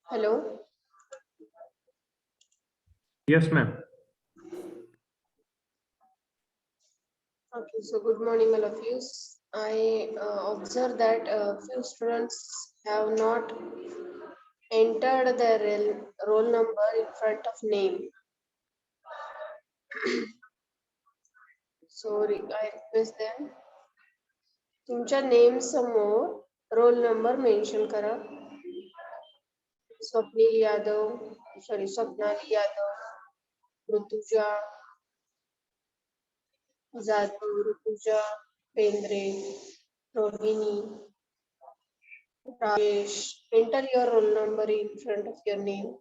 Hello. Yes, ma'am. Okay, so good morning, all of you. I observe that few students have not entered their roll number in front of name. So I request them. तुमच्या name समोर roll number mention करा. Swapnil Yadav, sorry Swapnali Yadav, Rutuja Jadhav, Rutuja Pendre, Rohini, Rajesh. Enter your roll number in front of your name.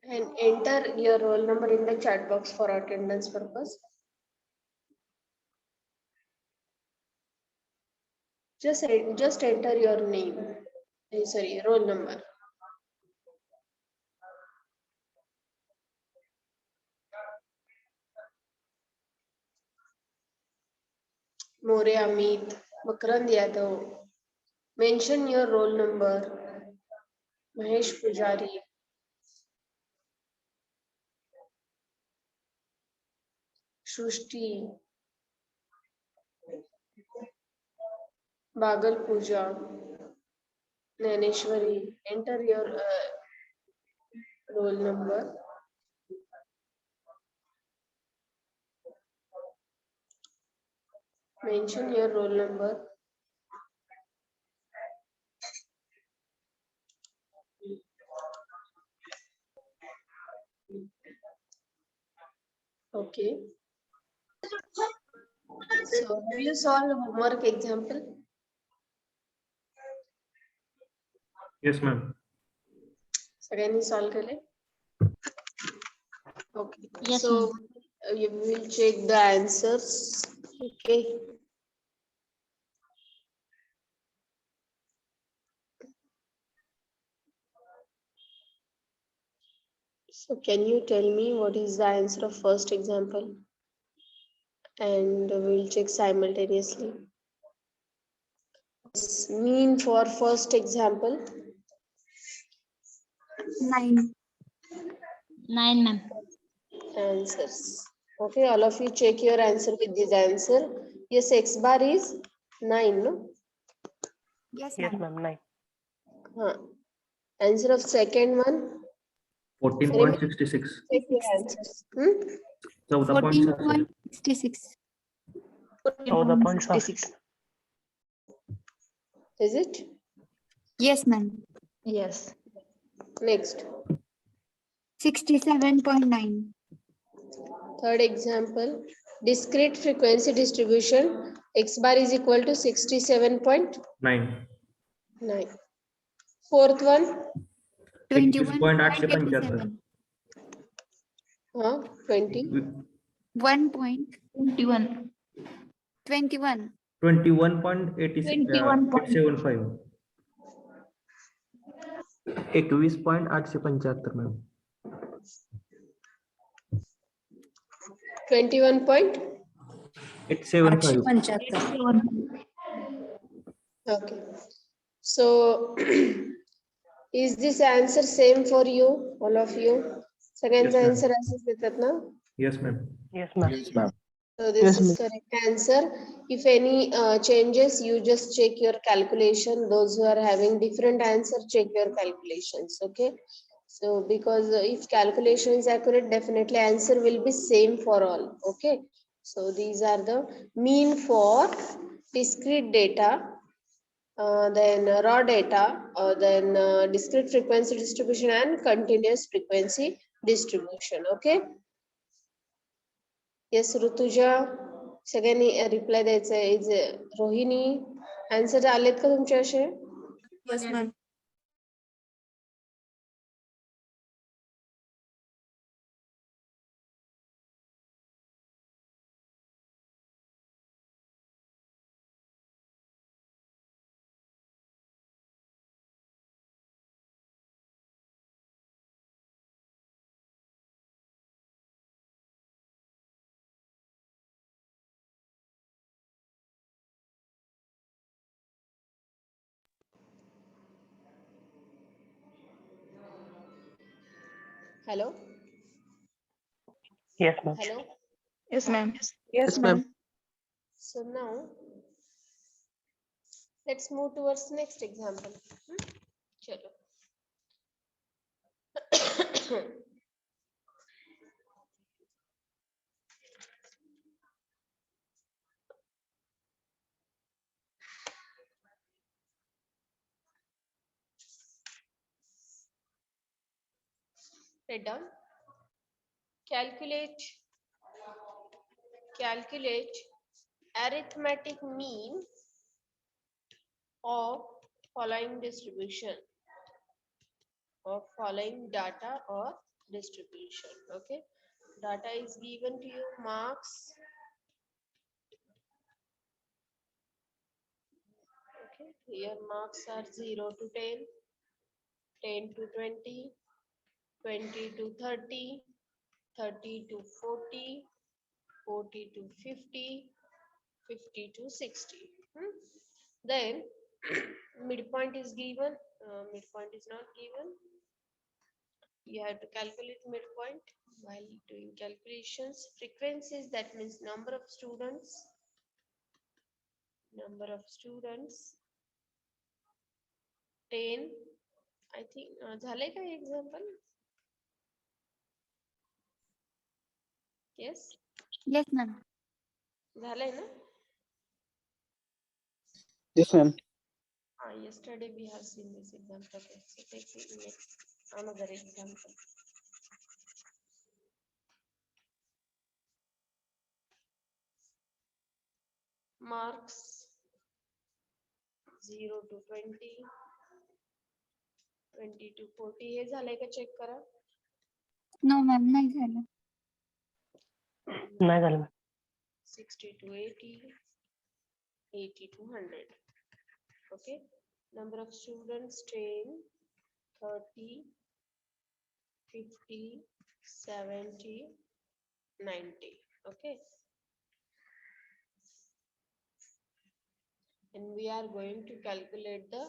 And enter your roll number in the chat box for attendance purpose. Just enter your name. Sorry, roll number. More Amit, Makrand Yadav. Mention your roll number. Mahesh Pujari. Shushti. Bagal Puja. Naneshwari. Enter your roll number. Mention your roll number. Okay. So have you solved homework example? Yes, ma'am. सगळ्यांनी solve केले? Okay. Yes, So you will check the answers. Okay. So can you tell me what is the answer of first example? and we'll check simultaneously. Mean for first example. 9. 9, ma'am. Answers. Okay, all of you check your answer with this answer. Yes, x bar is 9, no? Yes, Yes, ma'am. ma'am. 9. Answer of second one. 14.66. Check your answers. 14.66. 14.66. 14.66. Is it? Yes, ma'am. Yes. Next. 67.9. Third example. Discrete frequency distribution. X bar is equal to 67.9. 9. Fourth one. 21.875. 21.87. 20. 1.21. 21. 21.875. 21.875 ma'am. 21.875. Okay. So, is this answer same for you, all of you? Second Yes, ma'am. answer असंच देतात ना? Yes, ma'am. Yes, ma'am. So this Yes, is ma'am. correct answer. If any changes, you just check your calculation. Those who are having different answer, check your calculations. Okay. So because if calculation is accurate, definitely answer will be same for all. Okay. So these are the mean for discrete data, then raw data, then discrete frequency distribution and continuous frequency distribution. Okay. Yes, Rutuja सगळ्यांनी reply द्यायचा आहे. Is Rohini answer आलेत का तुमचे असे? Yes, ma'am. Hello? Yes, ma'am. Hello? Yes, ma'am. Yes, ma'am. So now, let's move towards next example. Chalo. Write down. Calculate arithmetic mean of following distribution of following data or distribution. Okay, data is given to you, marks. Okay, here marks are 0 to 10, 10 to 20, 20 to 30, 30 to 40, 40 to 50, 50 to 60. Then midpoint is given, midpoint is not given. You have to calculate midpoint while doing calculations. Frequencies, that means number of students. Number of students 10. I think झालंय का example? Yes, Yes, ma'am. झालंय ना? Yes, ma'am. Yesterday we have seen this example. Okay, so take the next another example. Marks 0 to 20, 20 to 40. हे झालंय का check करा. No, ma'am. नाही झालं. नाही झालं ma'am. 60 to 80, 80 to 100. Okay, number of students 10, 30, 50, 70, 90. Okay, and we are going to calculate the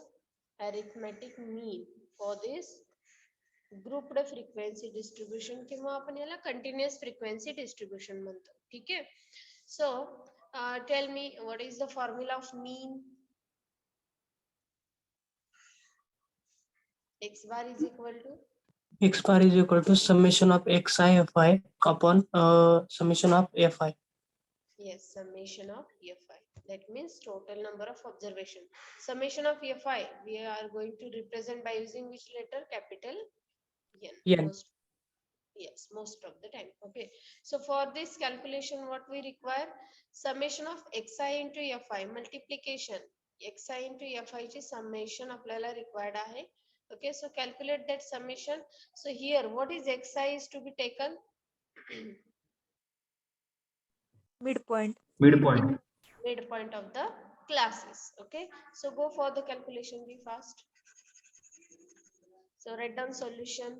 arithmetic mean for this grouped frequency distribution किंवा आपण याला continuous frequency distribution म्हणतो. ठीक आहे. So tell me what is the formula of mean? X bar is equal to X bar is equal to summation of xi fi upon summation of fi. yes, summation of fi. That means total number of observation. Summation of fi we are going to represent by using which letter? Capital N. N. Most of the time. Okay, so for this calculation what we require? Summation of xi into fi, multiplication xi into fi ची summation आपल्याला required आहे. Okay, so calculate that summation. So here what is xi is to be taken? Midpoint. Midpoint of the classes. Okay, so go for the calculation, be fast. So write down solution.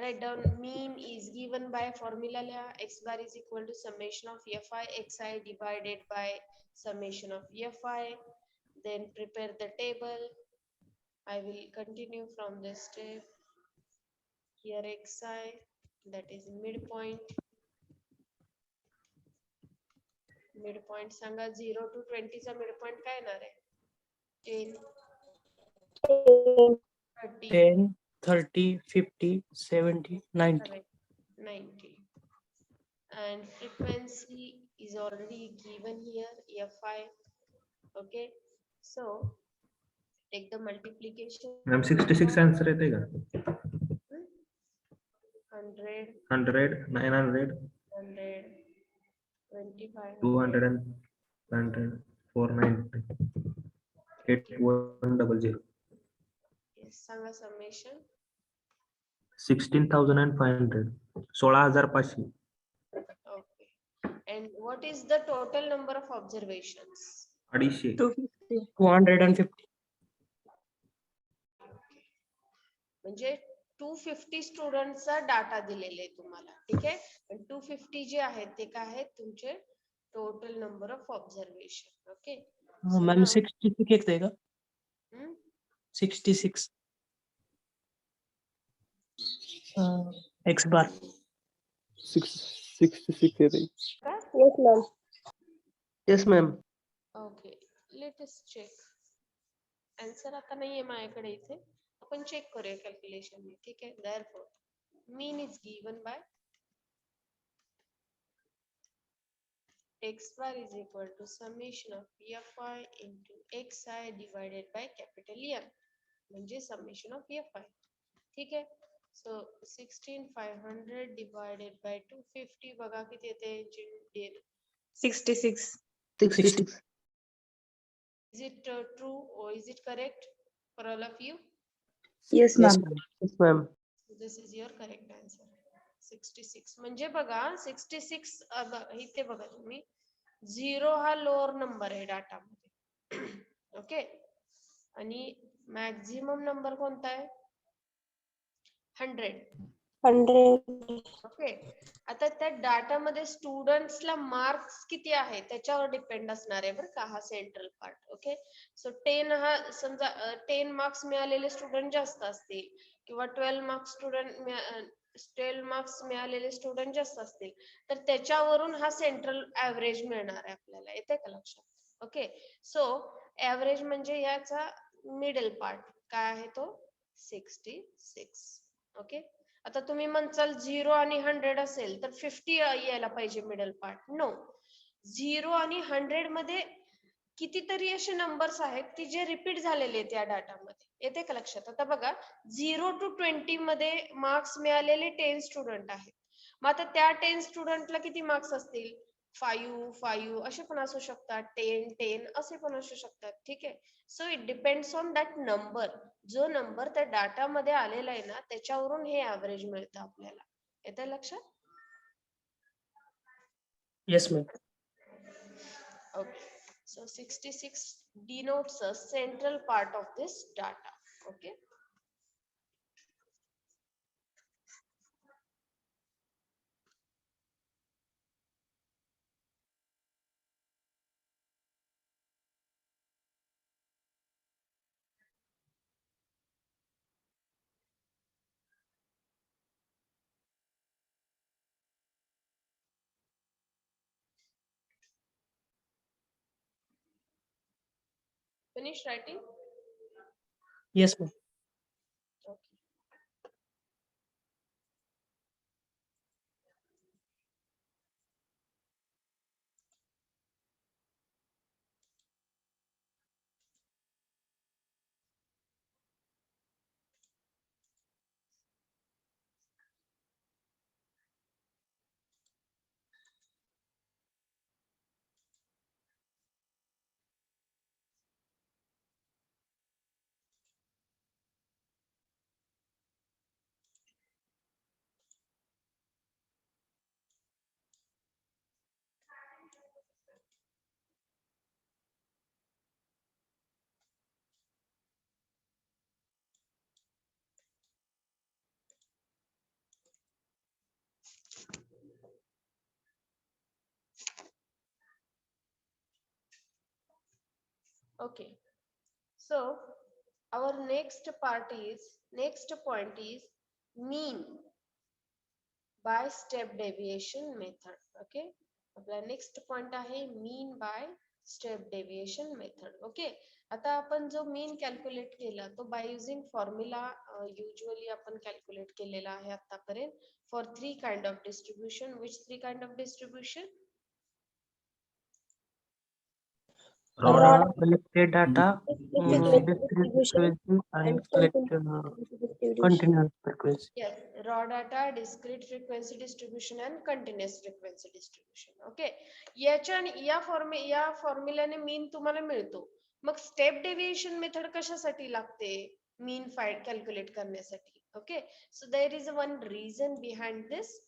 Write down mean is given by formula x bar is equal to summation of fi xi divided by summation of fi. Then prepare the table. I will continue from this step. Here xi, that is midpoint. Midpoint Sanga 0 to 20 चा midpoint काय येणार आहे? 10 30 10, 30, 50, 70, 90. 90. And frequency is already given here fi. Okay, so take the multiplication. Ma'am 66 answer येते का? 100 100, 900, 100 25 200 and 100, 490, 8100. yes, Sanga summation. 16,500, 16,500. Okay, and what is the total number of observations? 250. 250. म्हणजे 250 स्टुडंटचा data दिलेला आहे तुम्हाला. ठीक आहे, आणि 250 जे आहेत ते काय आहेत? तुमचे total number of observation. Okay, ma'am 66 येते का? 66 x bar 66 येते. Yes, ma'am. yes ma'am. Okay, let us check. Answer आता नाहीये माझ्याकडे इथे, आपण चेक करूया कॅल्क्युलेशन. ठीक आहे, therefore mean is given bye x bar is equal to summation of fi into xi divided by capital N, म्हणजे summation of fi. ठीक आहे, so 16,500 divided by 250 बघा किती येते? 66. 66. Is it true or is it correct for all of you? Yes, yes ma'am. ma'am. Yes ma'am. This is your correct answer. 66 म्हणजे बघा 66 इथे बघा तुम्ही 0 हा लोअर नंबर आहे डाटा मध्ये. ओके, आणि मॅक्झिमम नंबर कोणता आहे? 100. 100. ओके, आता त्या डाटा मध्ये स्टुडंट्सला मार्क्स किती आहे त्याच्यावर डिपेंड असणार आहे बरं का हा सेंट्रल पार्ट. ओके, सो 10 हा समजा 10 मार्क्स मिळालेले स्टुडंट जास्त असतील किंवा 12 मार्क्स मिळालेले स्टुडंट जास्त असतील तर त्याच्यावरून हा सेंट्रल ऍव्हरेज मिळणार आहे आपल्याला. येते का लक्षात? ओके, सो ऍव्हरेज म्हणजे याचा मिडल पार्ट काय आहे तो? 66. ओके, आता तुम्ही म्हणसाल 0 आणि 100 असेल तर 50 यायला पाहिजे मिडल पार्ट. नो, 0 आणि 100 मध्ये कितीतरी असे नंबर्स आहेत की जे रिपीट झालेले आहेत या डाटामध्ये. येते का लक्षात? आता बघा 0 to 20 मध्ये मार्क्स मिळालेले 10 स्टुडंट आहेत. मग आता त्या 10 स्टुडंटला किती मार्क्स असतील? 5 असे पण असू शकतात, 10 असे पण असू शकतात. ठीक आहे, so it depends on that number. जो नंबर त्या डाटा मध्ये आलेला आहे ना त्याच्यावरून हे ऍव्हरेज मिळतं आपल्याला. येते लक्षात? yes ma'am. Okay, so 66 denotes a central part of this data. Okay. Finish writing? Yes, ma'am. Okay. Okay. So our next point is mean by step deviation method. Okay. आपला नेक्स्ट पॉइंट आहे mean by step deviation method. Okay. आता आपण जो mean calculate केला तो by using formula usually आपण calculate केलेला आहे आतापर्यंत for 3 kind of distribution. Which 3 kind of distribution? Raw collected data, discrete Distribution frequency, and and continuous frequency. Yes, raw data, discrete frequency distribution and continuous frequency distribution. Okay. या फॉर्म्युल्याने mean तुम्हाला मिळतो. मग step deviation method कशासाठी लागते? Mean calculate करण्यासाठी. Okay. So there is one reason behind this.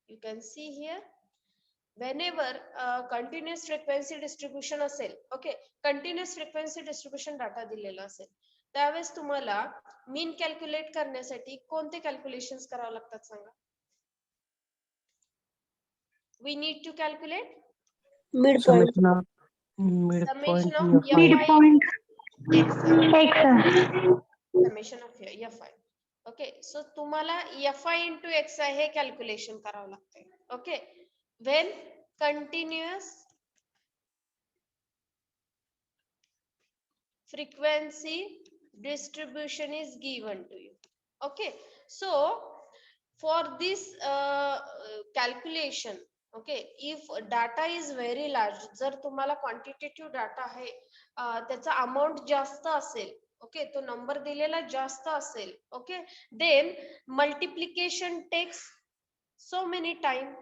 You can see here. whenever continuous frequency distribution असेल, ओके, continuous frequency distribution data दिलेला असेल, त्यावेळेस तुम्हाला मीन कॅल्क्युलेट करण्यासाठी कोणते कॅल्क्युलेशन्स करावे लागतात सांगा? We need to calculate midpoint. Summation of midpoint. summation of Midpoint. summation of fi. Okay. So तुम्हाला fi into xi हे कॅल्क्युलेशन करावं लागतंय. Okay. when continuous frequency distribution is given to you. Okay. So for this calculation, okay, if data is very large, जर तुम्हाला quantitative data आहे, त्याचा amount जास्त असेल, ओके, तो नंबर दिलेला जास्त असेल, okay, then multiplication takes so many time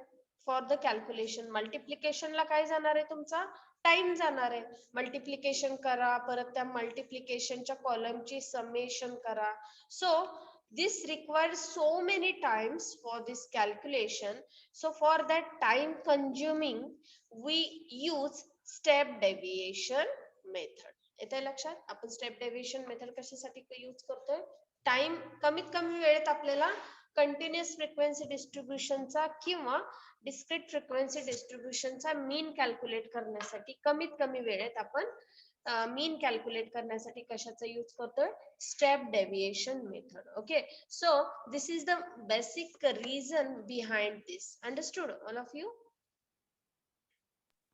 for the calculation. Multiplication ला काय जाणार आहे तुमचा? टाइम जाणार आहे. मल्टिप्लिकेशन करा, परत त्या मल्टिप्लिकेशनच्या कॉलमची समेशन करा. सो this requires so many times for this calculation. So for that time consuming we use step deviation method. येतंय लक्षात? आपण स्टेप डेव्हिएशन मेथड कशासाठी यूज करतोय? टाइम कमीत कमी वेळेत आपल्याला कंटिन्युअस फ्रिक्वेन्सी डिस्ट्रीब्युशनचा किंवा डिस्क्रीट फ्रिक्वेन्सी डिस्ट्रीब्युशनचा मीन कॅल्क्युलेट करण्यासाठी कमीत कमी वेळेत आपण मीन कॅल्क्युलेट करण्यासाठी कशाचा यूज करतोय? Step deviation method. Okay. So this is the basic reason behind this. Understood all of you?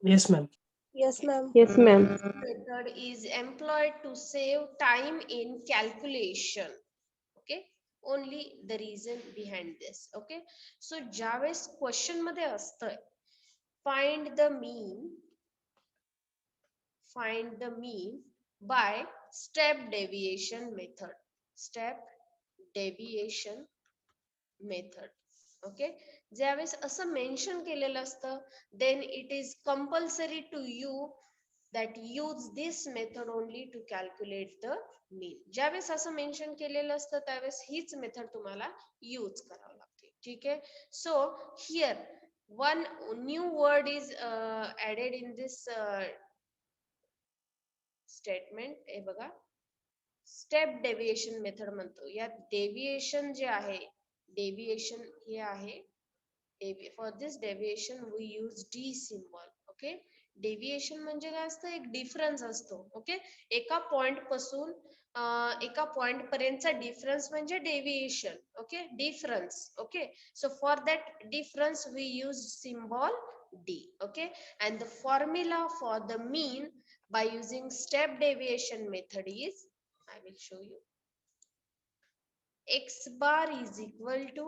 Yes, ma'am. Yes, ma'am. Yes, ma'am. Method is employed to save time in calculation. Okay. Only the reason behind this. Okay. So ज्यावेळेस question मध्ये असतंय find the mean by step deviation method. Step deviation method. Okay. ज्यावेळेस असं mention केलेलं असतं then it is compulsory to you that use this method only to calculate the mean. ज्यावेळेस असं mention केलेलं असतं त्यावेळेस हीच मेथड तुम्हाला यूज करावं लागते. ठीक आहे. So here one new word is added in this statement. हे बघा, स्टेप डेव्हिएशन मेथड म्हणतो. यात डेव्हिएशन जे आहे, डेव्हिएशन हे आहे, for this deviation we use D symbol. Okay. Deviation म्हणजे काय असतं? एक डिफरन्स असतो. ओके. एका पॉइंट पासून एका पॉइंट पर्यंतचा डिफरन्स म्हणजे deviation. Okay. Difference. Okay. So for that difference we use symbol D. Okay. And the formula for the mean by using step deviation method is, I will show you. X bar is equal to,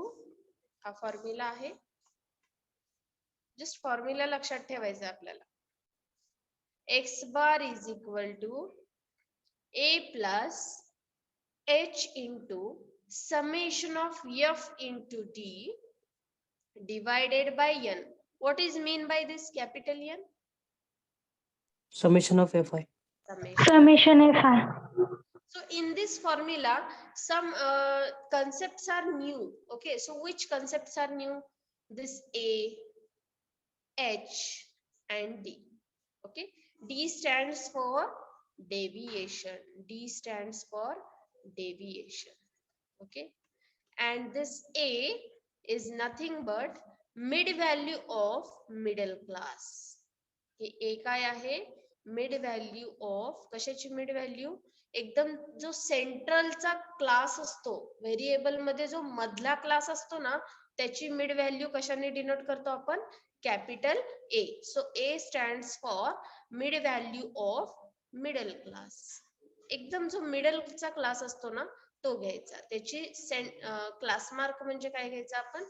हा formula आहे, just formula लक्षात ठेवायचा आपल्याला. X bar is equal to A plus H into summation of F into D divided by N. What is mean by this capital N? Summation of Fi. Summation. So in this formula, some concepts are new. Okay, so which concepts are new? This A, H, and D. Okay, D stands for deviation. D stands for deviation. Okay, and this A is nothing but mid value of middle class. Hey A काय आहे? Mid value of, कशाची mid value? एकदम जो सेंट्रलचा class असतो, variable मध्ये जो मधला class असतो ना, त्याची मिड व्हॅल्यू कशाने डिनोट करतो आपण? Capital A. So A stands for mid value of middle class. एकदम जो मिडलचा क्लास असतो ना, तो घ्यायचा. त्याची क्लास मार्क म्हणजे काय घ्यायचा आपण,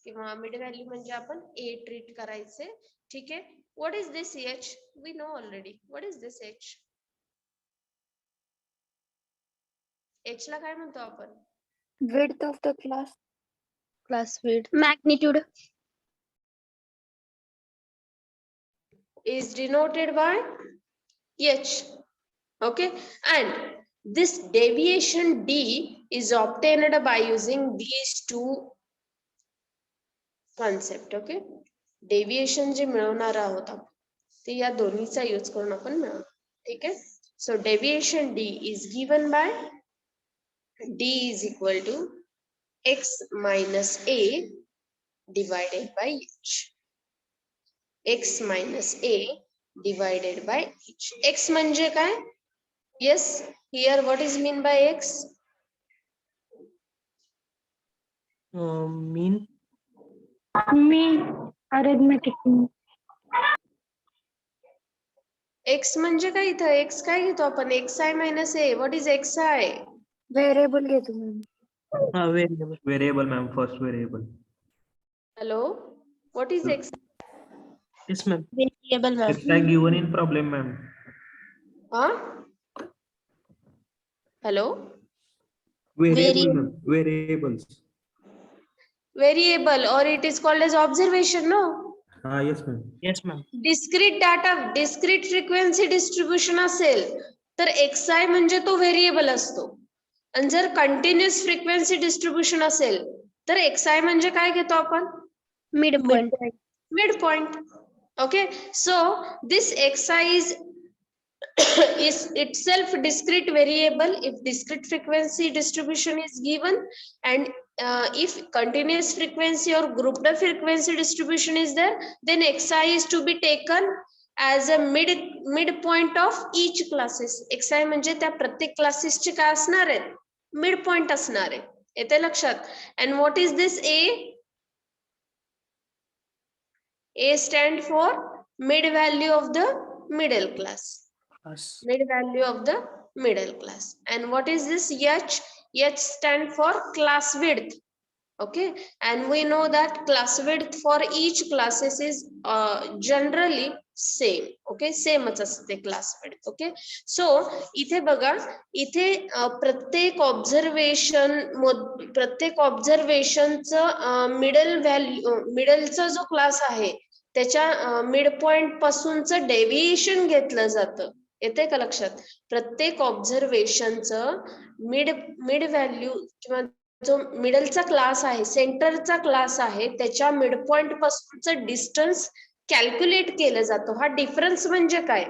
किंवा मिड व्हॅल्यू म्हणजे आपण ए ट्रीट करायचे. ठीक आहे. What is this H? We know already. What is this H? H ला काय म्हणतो आपण? Width of the class. Class width. Magnitude. Is denoted by H. Okay. And this deviation D is obtained by using these two concepts. Okay. Deviation जे मिळवणार आहोत आपण, ते या दोन्हीचा यूज करून आपण मिळवणार. ठीक आहे. So deviation D is given by D is equal to X minus A divided by H. X minus A divided by H. X म्हणजे काय? Yes, here what is mean by X? Mean. Arithmetic. X म्हणजे काय? इथं X काय घेतो आपण? X I minus A. What is X I? Variable घेतो ma'am. Variable. Variable, ma'am. First variable. Hello, what is X? Yes, ma'am. Variable ma'am. It's like given in problem, ma'am. हा? Hello, Variable, ma'am. Variables. variable, or it is called as observation, no? Yes, ma'am. Yes, ma'am. Discrete data, discrete frequency distribution असेल तर xi म्हणजे तो variable असतो. आणि जर continuous frequency distribution असेल तर xi म्हणजे काय घेतो आपण? Midpoint. Midpoint. Okay, so this xi is itself discrete variable if discrete frequency distribution is given, and if continuous frequency or grouped frequency distribution is there, then xi is to be taken as a midpoint of each classes. xi म्हणजे त्या प्रत्येक क्लासेसचे काय असणार आहेत? Midpoint असणार आहे. येते लक्षात? and what is this a? A stand for mid value of the middle class. Class. Mid value of the middle class. And what is this H? H stand for class width. Okay, and we know that class width for each classes is generally same. Okay, same असते class width. Okay, so इथे बघा, इथे प्रत्येक ऑब्झर्वेशनचं middle value, मिडलचा जो class आहे त्याच्या mid point पासूनचं deviation घेतलं जातं. येते का लक्षात? प्रत्येक ऑब्झर्वेशनचं मिड व्हॅल्यू किंवा जो मिडलचा क्लास आहे, सेंटरचा क्लास आहे, त्याच्या मिड पॉइंट पासूनचं डिस्टन्स कॅल्क्युलेट केलं जातं. हा डिफरन्स म्हणजे काय?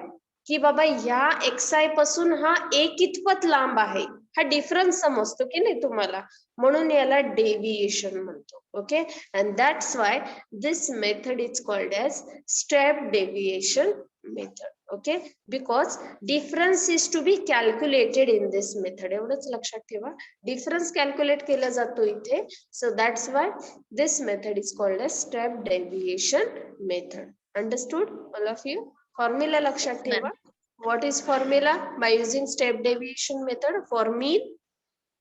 की बाबा ह्या xi पासून हा a कितपत लांब आहे, हा डिफरन्स समजतो की नाही तुम्हाला? म्हणून याला डेव्हिएशन म्हणतो. Okay, and that's why this method is called as step deviation method. Okay, because difference is to be calculated in this method. एवढंच लक्षात ठेवा, डिफरन्स कॅल्क्युलेट केला जातो इथे. So that's why this method is called as step deviation method. Understood all of you? Formula लक्षात ठेवा. What is formula? By using step deviation method for mean,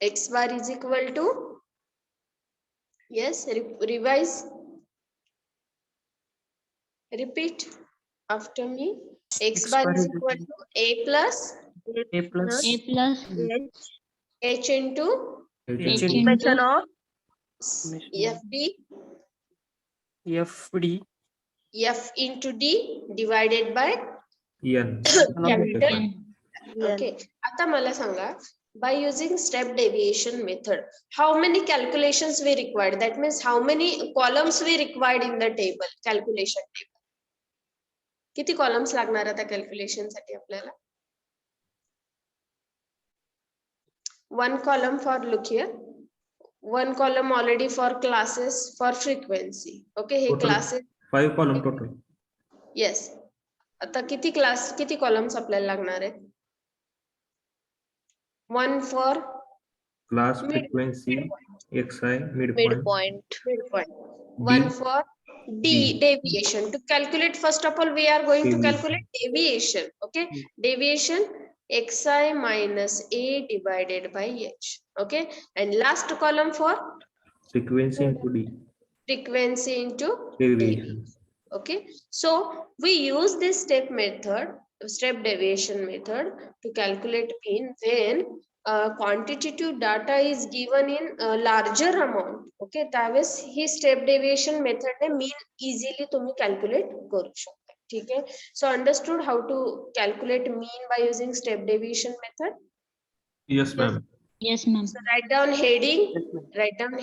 x bar is equal to, yes, revise, repeat after me. X bar is equal to a plus A plus A plus h into H H into of summation of fb FD f into d divided by N. capital. N. Okay. आता मला सांगा, by using step deviation method, how many calculations we required? That means how many columns we required in the table, calculation table. किती columns लागणार आता calculation साठी आपल्याला? One column for, look here, one column already for classes for frequency. Okay, hey Total classes, 5 column total. yes. आता किती class, किती columns आपल्याला लागणार आहेत? One for Class Mid- frequency, XI, midpoint. midpoint. One for D. deviation. To calculate, first of all, we are going to Deviation. calculate deviation. Okay, deviation xi minus a divided by h. Okay, and last column for Frequency into D. frequency into Deviation. okay, so we use this step deviation method to calculate mean when quantitative data is given in a larger amount. Okay, त्यावेळेस ही step deviation method ने mean easily तुम्ही calculate करू शकता. ठीक आहे, so understood how to calculate mean by using step deviation method? Yes, ma'am. Yes, ma'am. So write down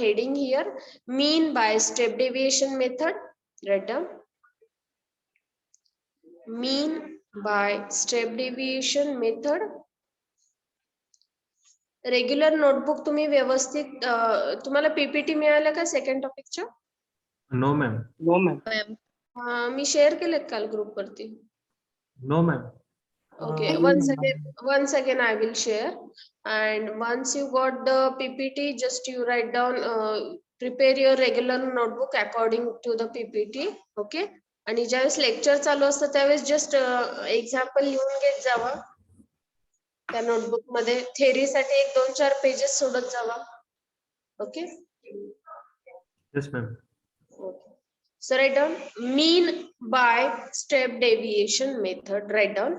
heading here, mean by step deviation method. Write down mean by step deviation method. Regular notebook तुम्ही व्यवस्थित तुम्हाला PPT मिळालं का second टॉपिकच्या? No, ma'am. No, ma'am. मी share केलेत काल group वरती. No, ma'am. Okay, no, once again I will share, and once you got the PPT, just you write down, prepare your regular notebook according to the PPT. Okay, आणि ज्यावेळेस lecture चालू असतं त्यावेळेस just example लिहून घेत जावा त्या notebook मध्ये. थेअरीसाठी 1-2-4 pages सोडत जावा. Okay. Yes, ma'am. Okay. So write down mean by step deviation method. Write down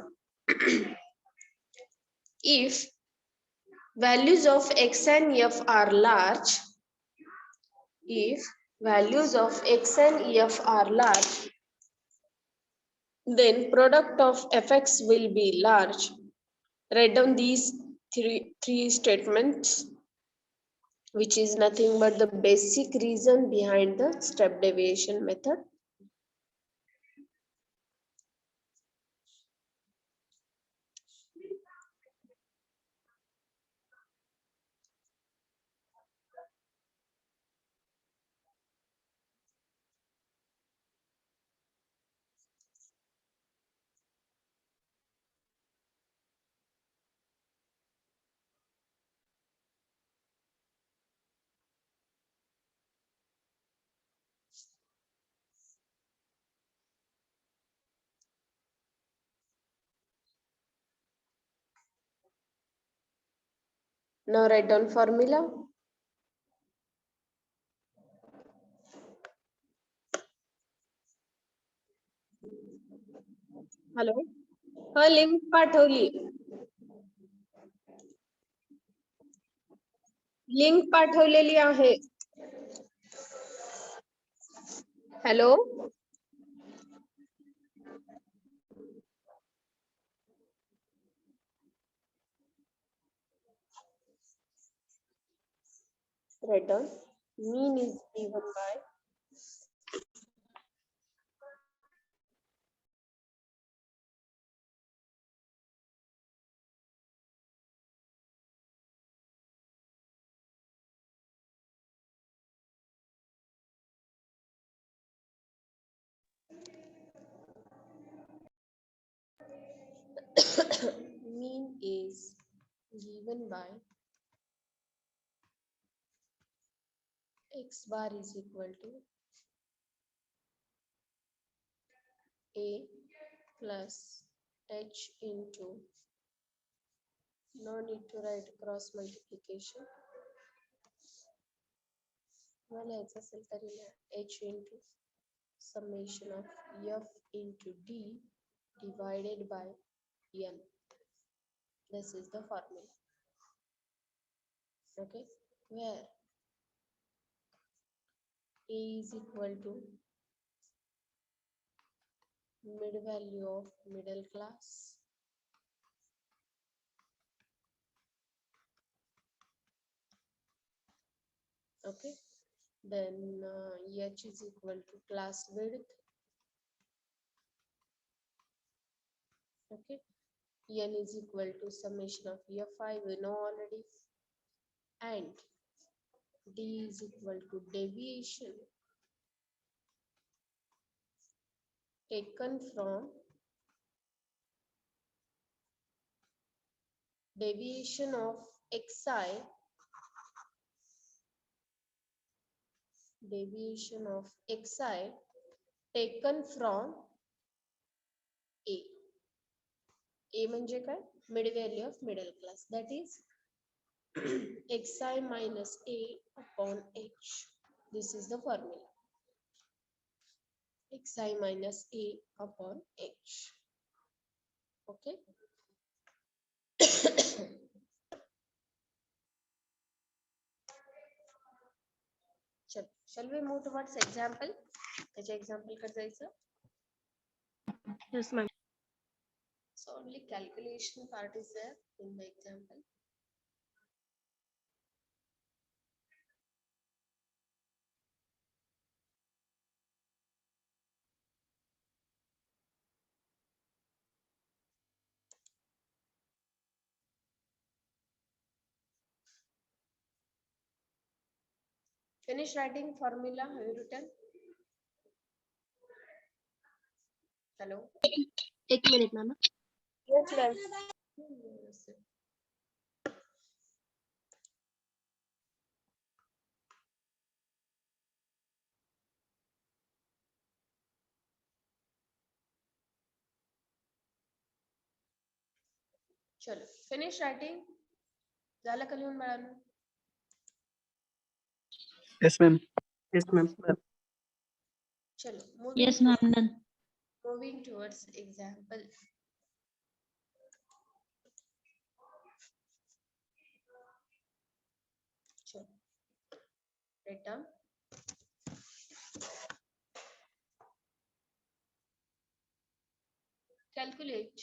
if values of x and f are large, if values of x and f are large, then product of fx will be large. Write down these three statements, which is nothing but the basic reason behind the step deviation method. Now write down formula. Hello. Link पाठवली. Link पाठवलेली आहे. Hello. Write down mean is given by mean is given by x bar is equal to a plus h into, no need to write cross multiplication. मला याचं असेल तरी h into summation of f into d divided by n. This is the formula. Okay, where a is equal to mid value of middle class, okay, then h is equal to class width, okay, n is equal to summation of fi, we know already, and d is equal to deviation taken from deviation of xi, deviation of xi taken from a. A म्हणजे काय? Mid value of middle class, that is xi minus a upon h. This is the formula. Xi minus a upon h. Okay. Shall we move towards example? त्याच्या example कडे जायचं. Yes, ma'am. So only calculation part is there in the example. Finish writing formula. Have you written? Hello. एक minute, ma'am. Yes, ma'am. चलो finish writing. झालं का लिहून बाळांनो? Yes, ma'am. Yes, ma'am. चलो Yes, ma'am. Done. moving towards example. चलो write down. Calculate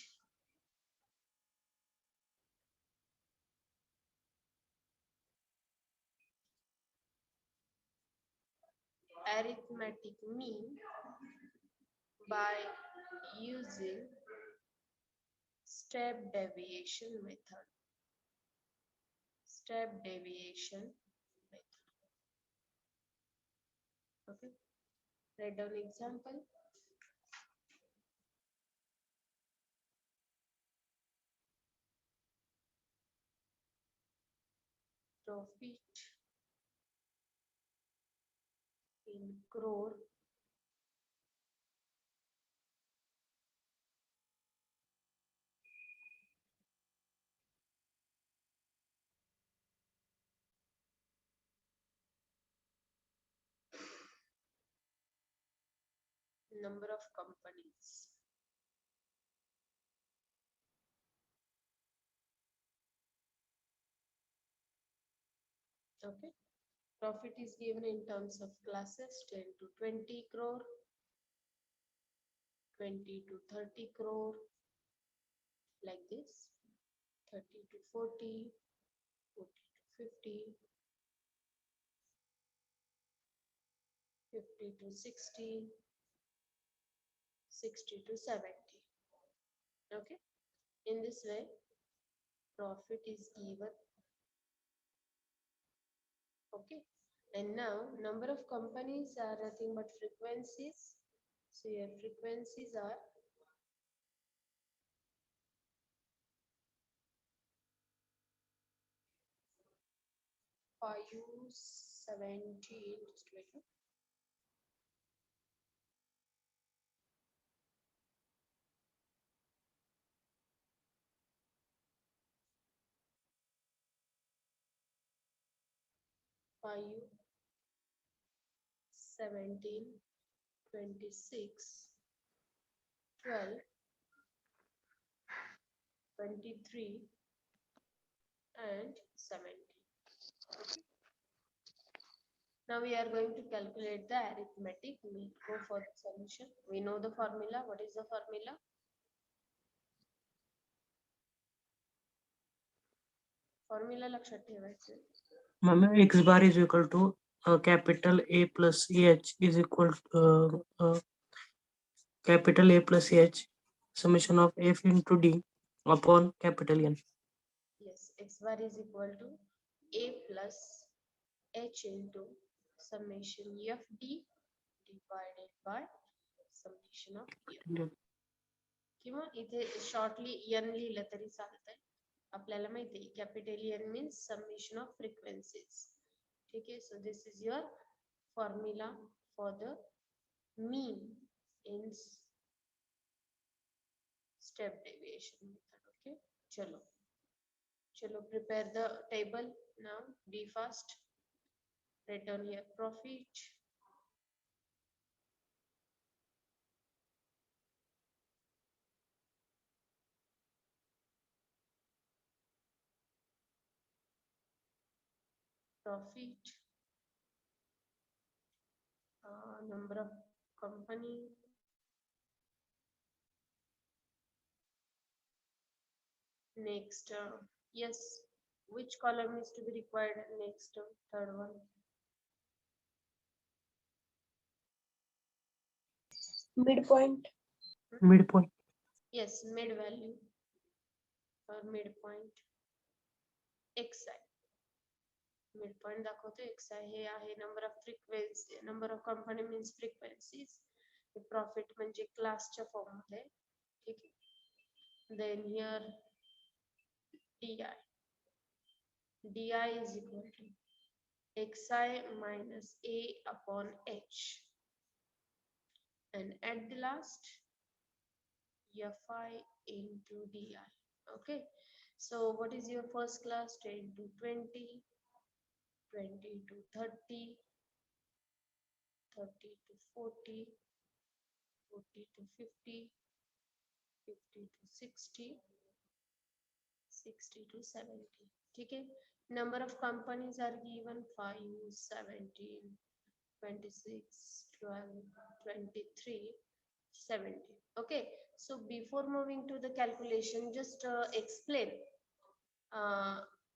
arithmetic mean by using step deviation method. Step deviation method. Okay. Write down example. Profit in crore number of companies. Okay. Profit is given in terms of classes 10 to 20 crore, 20 to 30 crore, like this, 30 to 40, 40 to 50, 50 to 60, 60 to 70. Okay. In this way, profit is given. Okay. And now number of companies are nothing but frequencies. So your frequencies are 517. Just wait. 5, 17, 26, 12, 23 and 70. Okay. Now we are going to calculate the arithmetic mean. Go for the solution. We know the formula. What is the formula? Formula लक्षात ठेवायचं. Ma'am, x bar is equal to capital A plus H is equal to capital A plus H summation of F into D upon capital N. Yes, x bar is equal to A plus H into summation FD divided by summation of F. किंवा इथे shortly n लिहिलं तरी चालतंय. आपल्याला माहिती आहे capital N means summation of frequencies. ठीक आहे. So this is your formula for the mean in step deviation method. Okay. चलो prepare the table now. Be fast. Return here profit. Number of company, next yes, which column is to be required? Next third one, Midpoint. Midpoint. yes, mid value or midpoint xi. Midpoint दाखवतो xi हे आहे number of frequency, number of company means frequencies. Profit म्हणजे क्लासच्या form मध्ये. ठीक आहे. Then here di is equal to xi minus a upon h, and at the last fi into di. Okay, so what is your first class? 10 to 20, 20 to 30, 30 to 40, 40 to 50, 50 to 60, 60 to 70. ठीक है. Number of companies are given 5, 17, 26, 12, 23, 70. Okay. So before moving to the calculation, just explain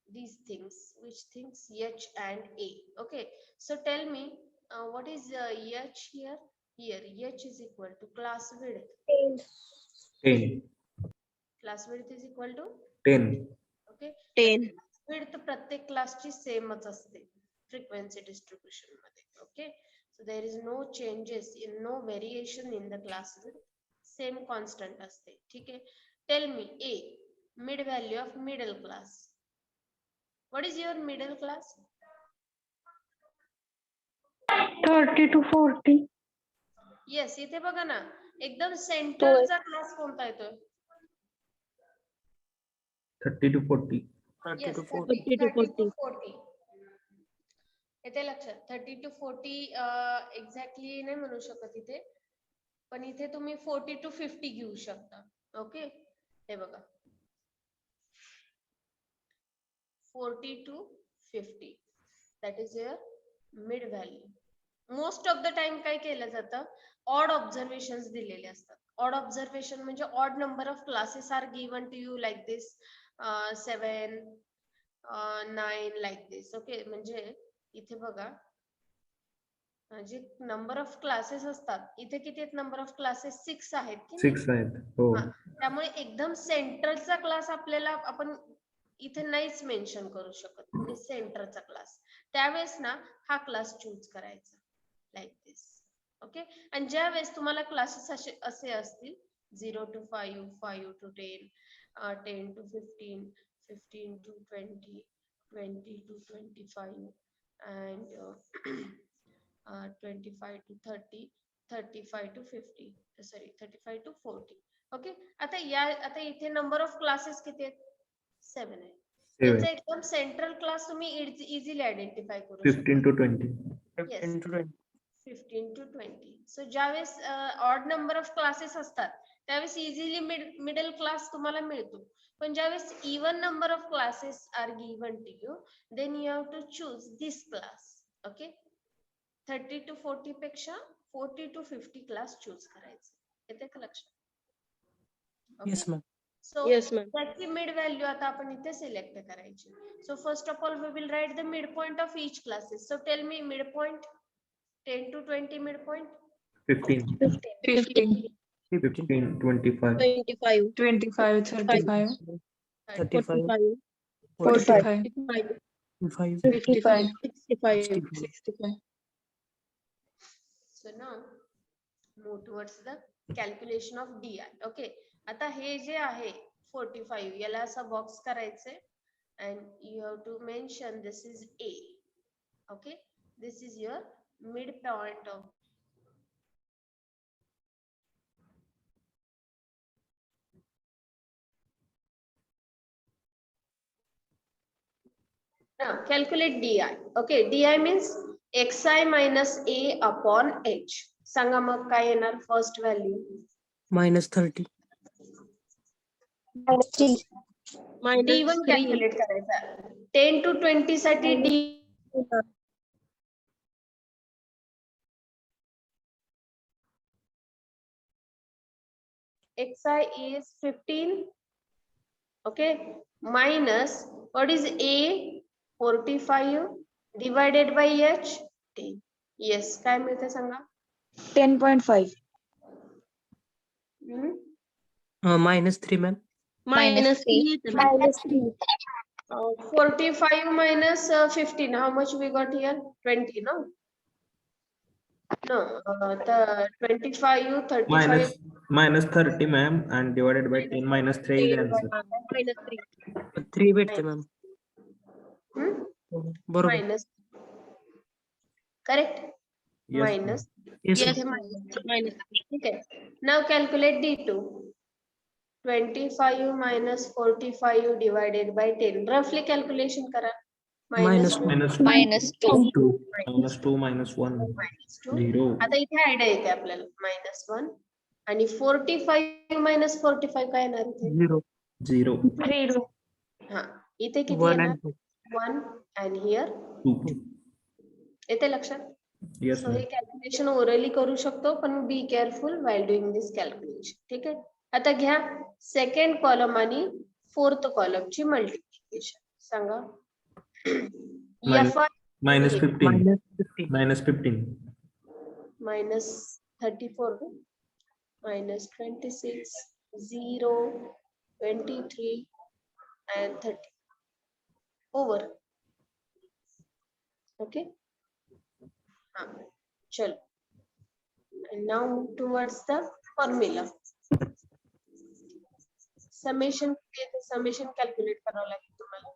these things. Which things? H and A. Okay. So tell me what is H here? Here H is equal to class width. 10. Class width is equal to 10. okay. 10. Width प्रत्येक क्लासची सेमच असते frequency distribution मध्ये. Okay. So there is no changes in no variation in the class width. Same constant असते. ठीक आहे. Tell me a mid value of middle class. What is your middle class? 30 to 40. Yes. इथे बघा ना एकदम सेंटरचा class कोणता येतोय? 30 to 40. 30 Yes, to 30 40. 30 to to 40. येते लक्षात 30 to 40 एक्झॅक्टली नाही म्हणू शकत इथे, पण इथे तुम्ही 40 to 50 घेऊ शकता. ओके. हे बघा 40 to 50 that is your mid value. Most of the time काय केलं जातं? ऑड ऑब्झर्वेशन्स दिलेले असतात. ऑड ऑब्झर्वेशन म्हणजे odd number of classes are given to you like this 7, 9 like this. Okay. म्हणजे इथे बघा जे नंबर ऑफ क्लासेस असतात इथे किती आहेत? नंबर ऑफ क्लासेस 6 आहेत की नाही? 6 आहेत. हो. त्यामुळे एकदम सेंटरचा क्लास आपल्याला आपण इथे नाहीच मेन्शन करू शकत. सेंटरचा क्लास त्यावेळेस ना हा क्लास चूज करायचा लाईक दिस. ओके. आणि ज्या वेळेस तुम्हाला क्लासेस असे असतील 0 to 5, 5 to 10, 10 to 15, 15 to 20, 20 to 25 and 25 to 30, 35 to 50, sorry 35 to 40. Okay. आता इथे नंबर ऑफ क्लासेस किती आहेत? 7 आहे. याचा एकदम सेंट्रल क्लास तुम्ही इझिली आयडेंटिफाय करू शकता. 15 to 20. 15 to 20. 15 to 20. सो ज्यावेळेस ऑड नंबर ऑफ क्लासेस असतात त्यावेळेस इझिली मिडल क्लास तुम्हाला मिळतो. पण ज्यावेळेस even number of classes are given to you then you have to choose this class. Okay 30 to 40 पेक्षा 40 to 50 क्लास चूज करायचे. येते का लक्षात? Yes, ma'am. सो Yes, ma'am. त्याची मिड व्हॅल्यू आता आपण इथे सिलेक्ट करायची. So first of all we will write the mid point of each classes. So tell me mid point 10 to 20 mid point 15, 15, 15, 25. 25, 25, 35, 35, 45, 45, 45, 55, 55, 65. 65. So now move towards the calculation of DI. Okay. आता हे जे आहे 45 याला असा box करायचे and you have to mention this is A. Okay. This is your midpoint of now calculate DI. Okay, DI means xi minus A upon h. सांगा मग काय येणार first value -30. D1 calculate करायचा 10 to 20 साठी D xi is 15. Okay, minus what is A 45 divided by h 10. Yes, काय मिळते सांगा? 10.5. हम्म? -3, ma'am. Minus 3. Minus 3. 45 minus 15. How much we got here? 20, no? No, the 25, 35. Minus 30, ma'am, and divided by 10 minus 3 is the answer. Minus 3. 3 भेटते, ma'am. Hmm? बरोबर. Minus. Correct? Yes, Minus. Yes, Yes, ma'am. minus 3. Okay. Now calculate D2. 25 minus 45 divided by 10. Roughly calculation kara. Minus two. Minus Minus 2. 2. Minus 2 minus 1. Minus 2. 0. आता इथे idea येते आपल्याला minus 1 आणि 45 minus 45 काय येणार इथे 0, 0. 0. हा इथे किती 1 येणार and 2. 1 and here 2. येते लक्षात. Yes, सो हे ma'am. कॅल्क्युलेशन ओरली करू शकतो पण be careful while doing this calculation. ठीक आहे. आता घ्या सेकंड कॉलम आणि fourth कॉलमची multiplication Sanga. Minus 15. -15. Minus 15. minus 34 minus 26 0 23 and 30 over. Okay. Chalo. And now move towards the formula. Summation calculate करावं लागेल तुम्हाला.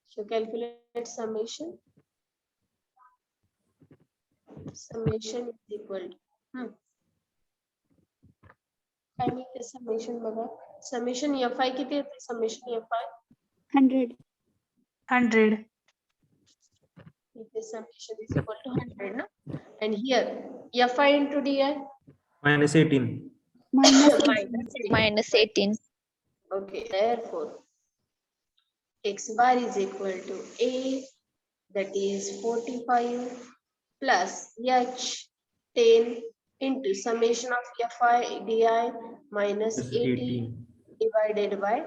So calculate summation. Summation is equal to काय मिळते summation बघा. Summation fi किती येते? Summation fi 100. 100. इथे summation is equal to 100 ना. And here fi into di Minus 18. Minus 18. Okay, therefore x bar is equal to a, that is 45 plus h 10 into summation of fi di minus Plus 80 18. divided by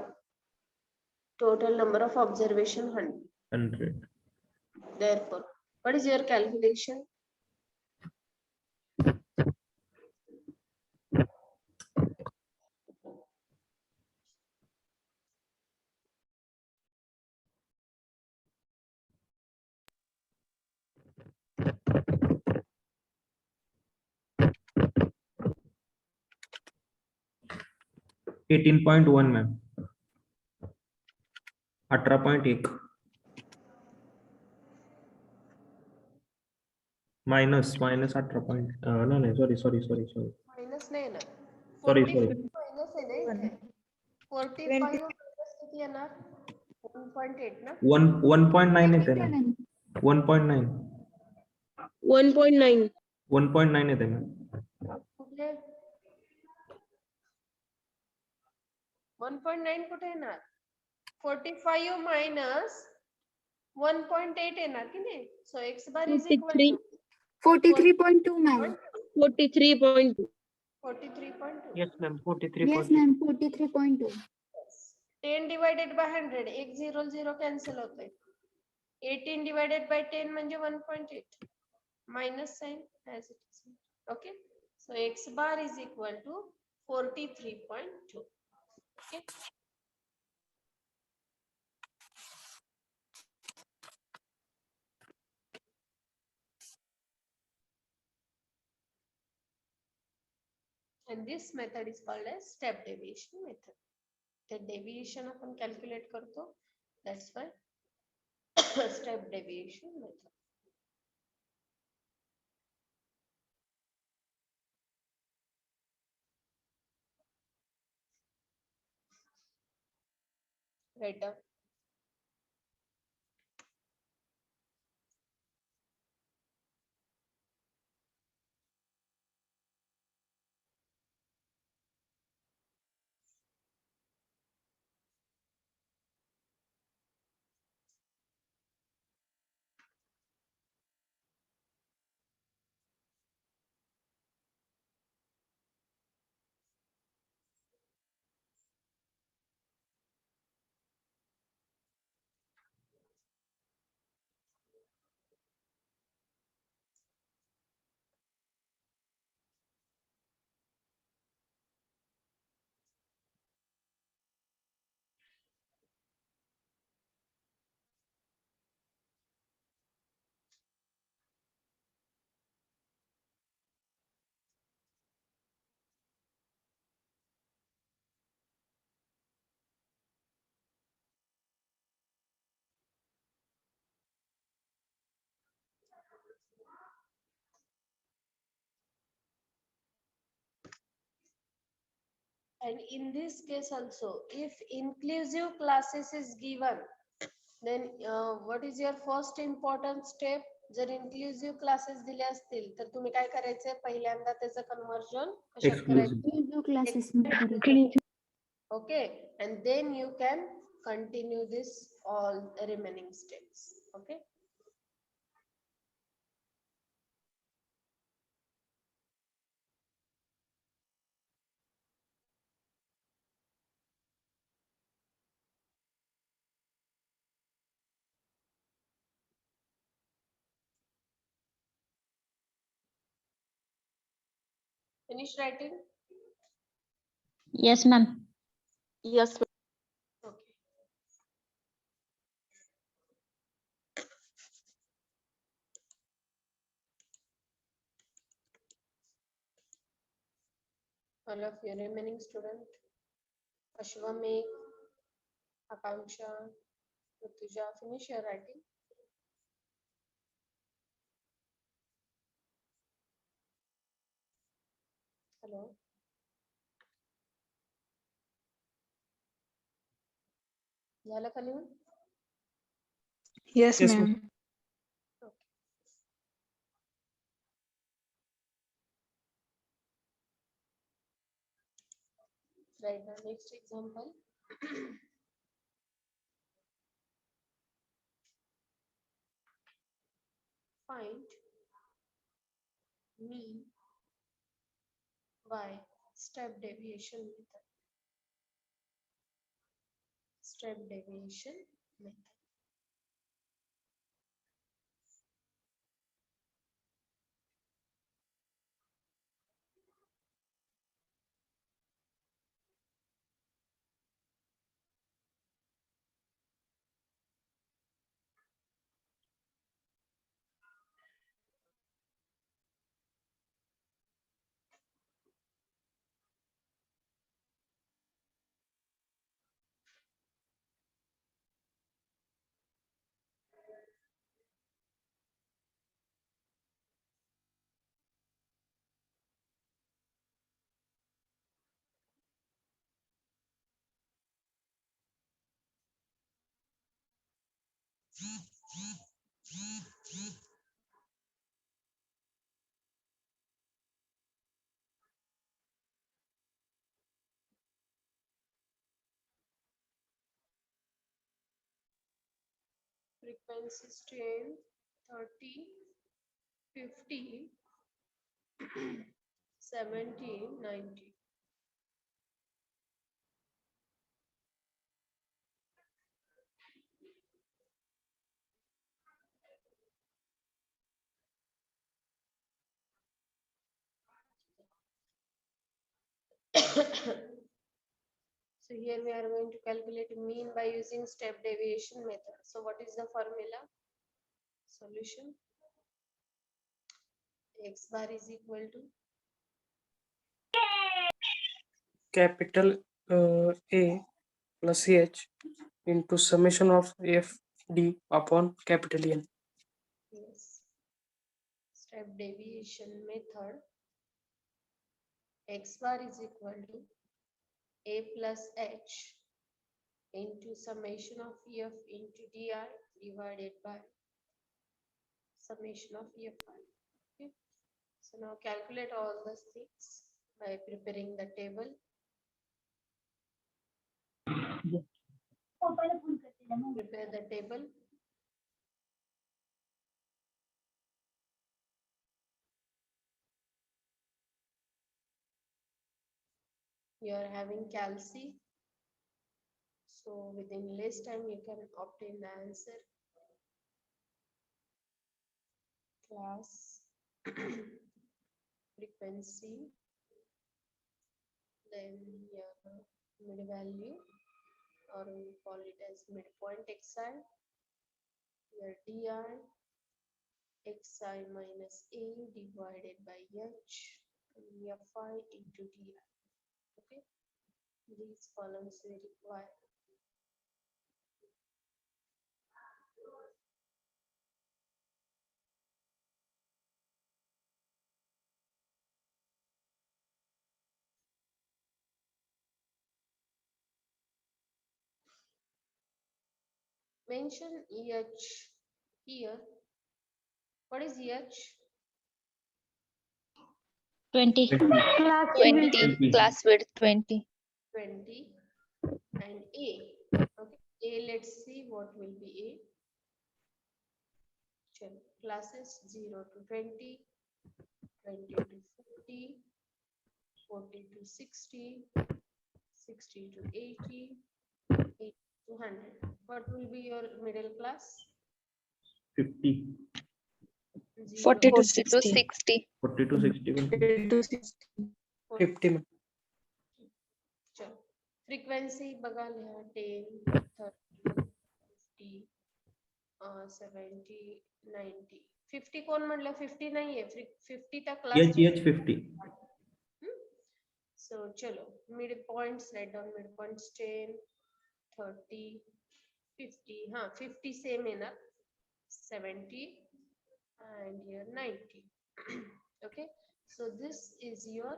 total number of observation 100. 100. Therefore, what is your calculation? $18.1, ma'am. 18.1 minus 18 point. No, sorry. Minus नाही ना. Sorry. minus आहे ना इथे. 45 minus किती येणार? 1.8 ना 1.9 येते ना 1.9 1.9. 1.9 येते मॅम कुठे 1.9 कुठे येणार 45 मायनस 1.8 येणार की नाही so x bar is equal 43. To 43.2 ma'am. 43.2. 43.2 Yes, ma'am. 43. Yes ma'am, 43.2. 10 divided by 100 एक 0 0 कॅन्सल होतोय 18 divided by 10 म्हणजे 1.8 minus sign as it is okay so x bar is equal to 43.2 okay and this method is called as step deviation method the deviation आपण calculate करतो that's why step deviation method write down and in this case also if inclusive classes is given then what is your first important step जर inclusive classes दिले असतील तर तुम्ही काय करायचंय पहिल्यांदा त्याचं कन्वर्जन कशात Exclusive. करायचं Exclusive classes मध्ये करायचं. okay and then you can continue this all remaining steps okay finish writing Yes ma'am. Yes. okay all of your remaining student Ashwamekh Akanksha Rutuja finish your writing hello झालं का लिहून Yes, Yes, ma'am. right now next example find mean by step deviation method step deviation method Frequencies 10, 30, 50, 70, 90. So here we are going to calculate mean by using step deviation method. So what is the formula? Solution. X bar is equal to capital A plus H into summation of F D upon capital N. yes. Step deviation method. X bar is equal to A plus H into summation of F into Di divided by summation of Fi. Okay. So now calculate all these things by preparing the table. Prepare the table. You are having calci. So within less time you can obtain the answer. Class, frequency, then your mid value, or we call it as midpoint xi, your di, xi minus a divided by h, and fi into di. Okay, these columns we require. Mention EH here. What is EH? 20. 20. Class width 20. 20 and A. Okay, A, let's see what will be A. Chalo. Classes 0 to 20, 20 to 40, 40 to 60, 60 to 80, 80 to 100. What will be your middle class? 50, 40 to 40 to 60. 60. 40 to 60 will be 40 to 60. 50 में. चलो frequency बघा लिहा 10, 30, 50, 70, 90. 50 कोण म्हणलं 50 नाहीये 50 चा H class 50. So chalo mid points, write down mid points 10, 30, 50. 50 same enough, 70 and here 90. Okay, so this is your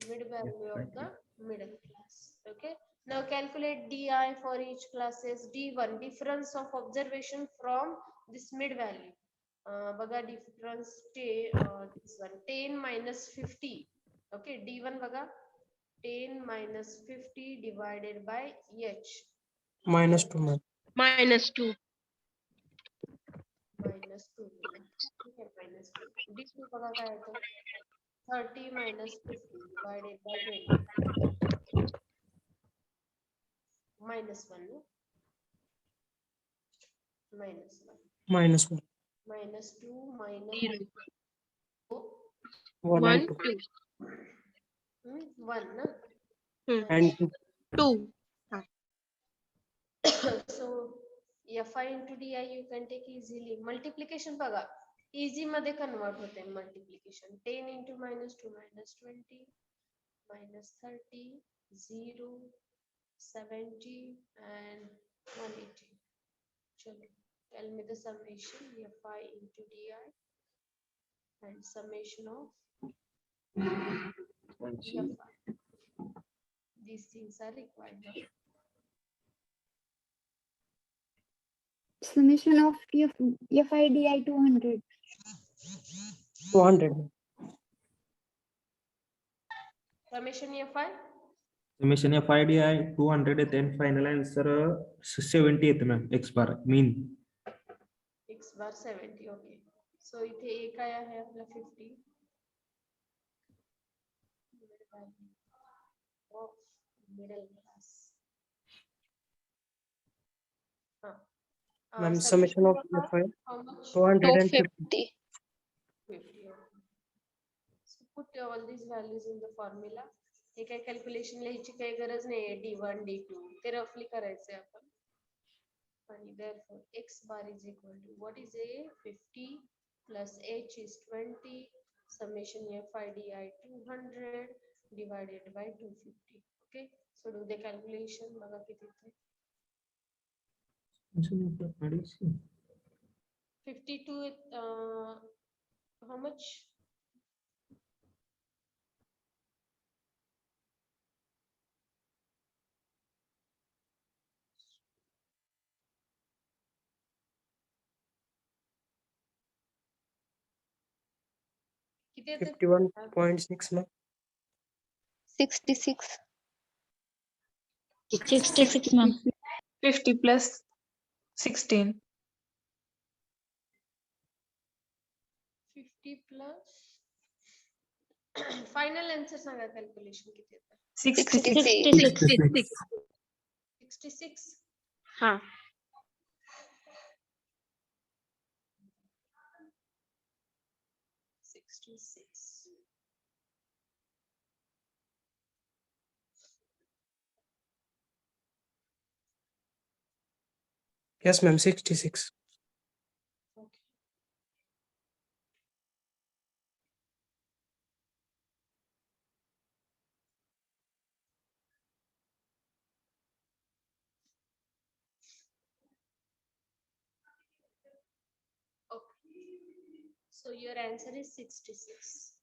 mid value of the middle class. Okay, now calculate di for each classes. D1 difference of observation from this mid value. Baga difference this one 10 minus 50. Okay, D1 baga 10 minus 50 divided by H. -2 में. -2. Minus 2. Okay, minus 2. D2 baga काय येतं? 30 minus 50 divided by 20. Minus 1. No? Minus 1. -1. Minus 2 minus 1 and 2. 1. No? And 2. 2. So Fi into Di you can take easily. Multiplication बघा. Easy मध्ये convert होते multiplication. 10 into -2 -20 -30 0 70 and 180. Chalo. Tell me the summation Fi into Di and summation of Fi. These things are required. Summation of FIDI 200. 200. Summation fi Summation of IDI 200 then final answer 70 येते ma'am x बार mean. x bar 70. Okay. सो इथे a काय आहे आपला 50 of middle class. Ma'am, summation of FI how much? 250. 250. 50. Okay. So put all these values in the formula. हे काही calculation लिहायची काही गरज नाहीये d1 d2 ते रफली करायचंय आपण. आणि therefore x bar is equal to what is a 50 plus h is 20 summation FIDI 200 divided by 250. Okay, so do the calculation. बघा किती येते. 52 how much? किती येते? 51.6 ma'am. 66. 66 ma'am. 50 plus 16. 50 plus final answer सांगा calculation किती येते? 66. 66. हा. 66. Yes, ma'am, 66. Okay. Okay. So your answer is 66.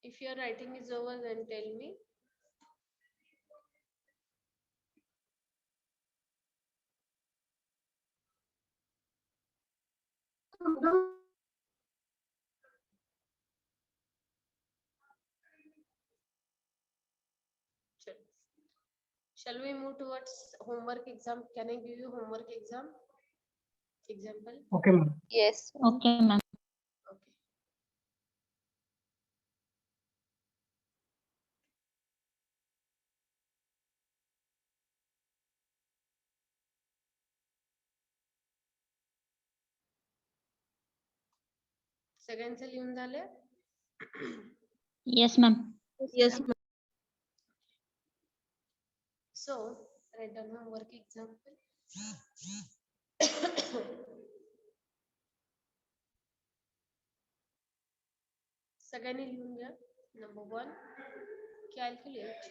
If your writing is over, then tell me. Shall we move towards homework exam? Can I give you homework exam? Example? Okay, ma'am. Yes. Okay, ma'am. Okay. सगळ्यांचं लिहून झालं? Yes, ma'am. Yes. So, write down homework example. सगळ्यांनी लिहून घ्या. Number 1, calculate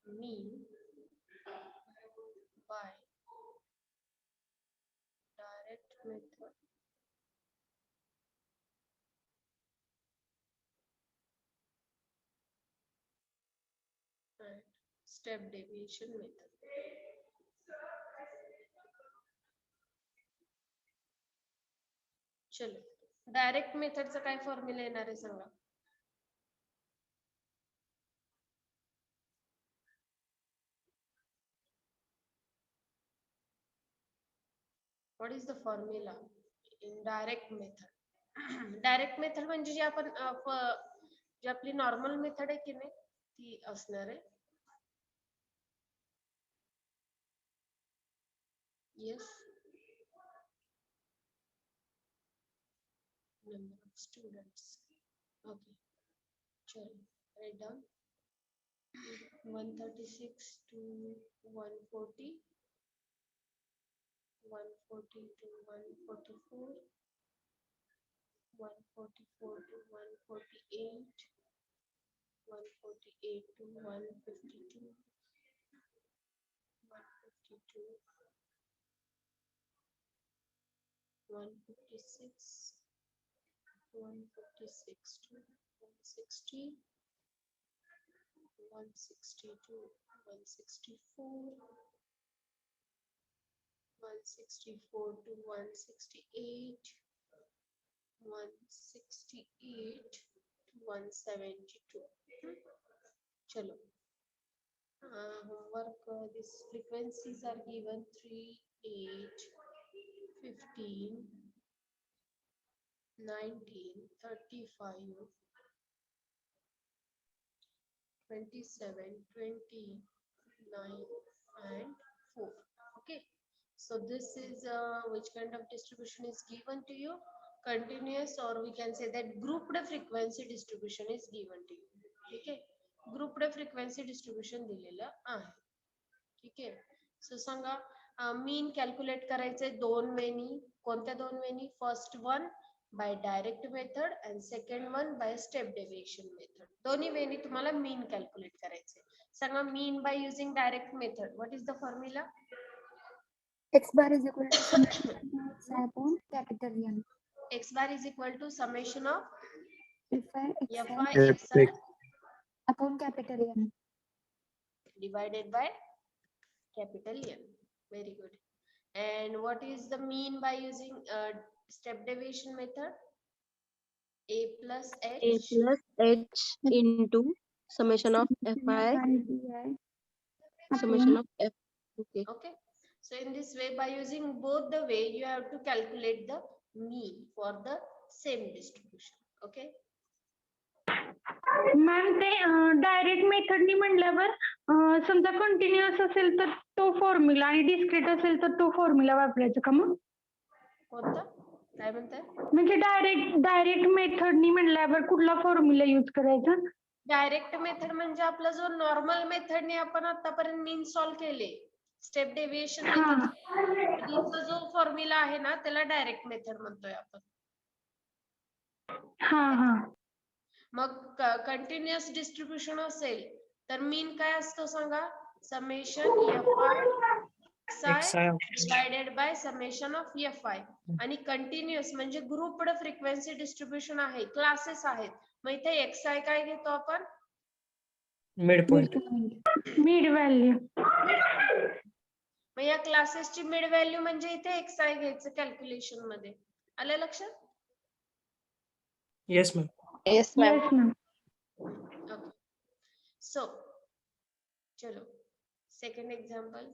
mean by direct method and step deviation method. चलो, direct मेथडचा काय formula येणार आहे सांगा. What is the formula in direct method? Direct method म्हणजे जी आपण जी आपली नॉर्मल मेथड आहे की नाही ती असणार आहे. Yes. Number of students. Okay. Chalo, write down. 136 to 140. 140 to 144. 144 to 148. 148 to 152. 152. 156. 156 to 160. 160 to 164. 164 to 168. 168 to 172. Chalo. Homework, these frequencies are given 3, 8, 15, 19, 35, 27, 29, and 4. Okay. So this is which kind of distribution is given to you? Continuous, or we can say that grouped frequency distribution is given to you. Okay. Grouped frequency distribution दिलेलं आहे. ठीक आहे. सो सांगा mean calculate करायचंय दोन वेनी. कोणत्या दोन वेनी? First one by direct method and second one by step deviation method. दोन्ही वेनी तुम्हाला मीन कॅल्क्युलेट करायचंय. सांगा mean by using direct method. What is the formula? X bar is equal to summation of X upon capital N. X bar is equal to summation of Fi Fi X, xi upon capital N. divided by capital N. Very good. And what is the mean by using step deviation method? A plus A H. plus H into summation of Fi Di summation of F. Okay. Okay. So in this way, by using both the way, you have to calculate the mean for the same distribution. Okay. Ma'am ते direct मेथडनी म्हणल्यावर समजा continuous असेल तर तो formula आणि discrete असेल तर तो फॉर्म्युला वापरायचा का मग? कोणता? काय म्हणताय? म्हणजे डायरेक्ट मेथडनी म्हणल्यावर कुठला फॉर्म्युला यूज करायचा? डायरेक्ट मेथड म्हणजे आपला जो नॉर्मल मेथडने आपण आतापर्यंत मीन सॉल्व केले, स्टेप डेव्हिएशन मेथड जो फॉर्म्युला आहे ना त्याला डायरेक्ट मेथड म्हणतोय आपण. हा हा. मग कंटिन्युअस डिस्ट्रीब्युशन असेल तर मीन काय असतो सांगा? Summation Fi divided by summation of Fi. आणि कंटिन्युअस म्हणजे ग्रुप्ड फ्रिक्वेन्सी डिस्ट्रीब्युशन आहे, क्लासेस आहेत. मग इथे xi काय घेतो आपण? Midpoint. Mid value. मग या क्लासेसची मिड व्हॅल्यू म्हणजे इथे xi घ्यायचं कॅल्क्युलेशन मध्ये. आलं लक्षात? Yes ma'am. Yes, ma'am. Yes ma'am. Okay. So, chalo. Second example.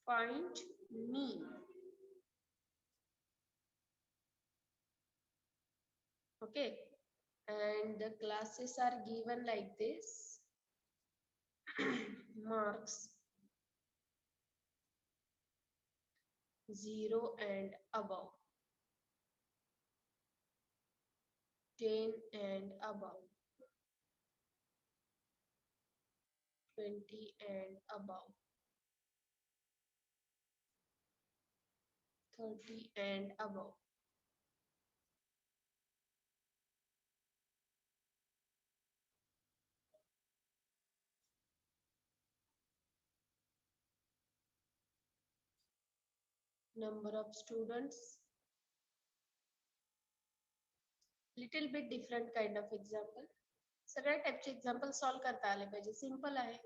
Find mean. Okay. And the classes are given like this. Marks 0 and above. 10 and above. 20 and above. 30 and above. number of students, little bit different kind of example. सगळ्या टाइपचे example solve करता आले पाहिजे. Simple आहे,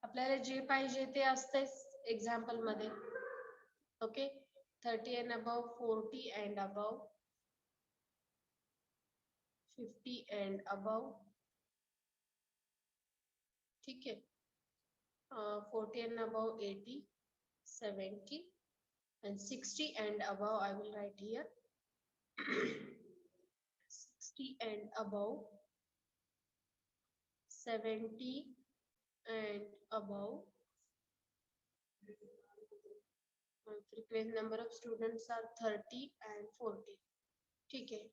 आपल्याला जे पाहिजे ते असतेच example मध्ये. Okay, 30 and above, 40 and above, 50 and above. ठीक है, 40 and above, 80, 70 and 60 and above. I will write here 60 and above, 70 and above. Frequent number of students are 30 and 40. ठीक है.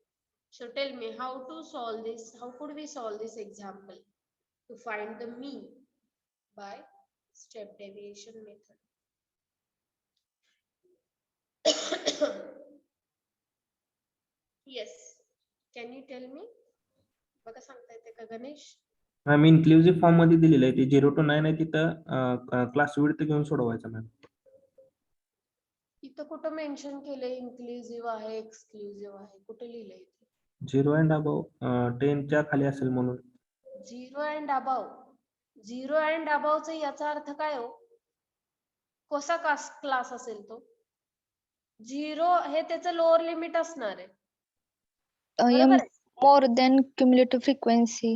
So tell me how to solve this. How could we solve this example to find the mean by step deviation method? Yes. Can you tell me? बघा सांगता येते का Ganesh? Ma'am inclusive form मध्ये दिलेलं आहे ते 0 to 9 आहे, तिथं क्लास विड्थ घेऊन सोडवायचं मॅम. इथं कुठं मेन्शन केलंय इन्क्लुझिव्ह आहे एक्सक्लुझिव्ह आहे? कुठे लिहिलंय? 0 and above 10 च्या खाली असेल म्हणून. 0 and above. 0 and above चा याचा अर्थ काय हो? कसा क्लास असेल तो? 0 हे त्याचं लोअर लिमिट असणार आहे. बरोबर आहे? More than cumulative frequency.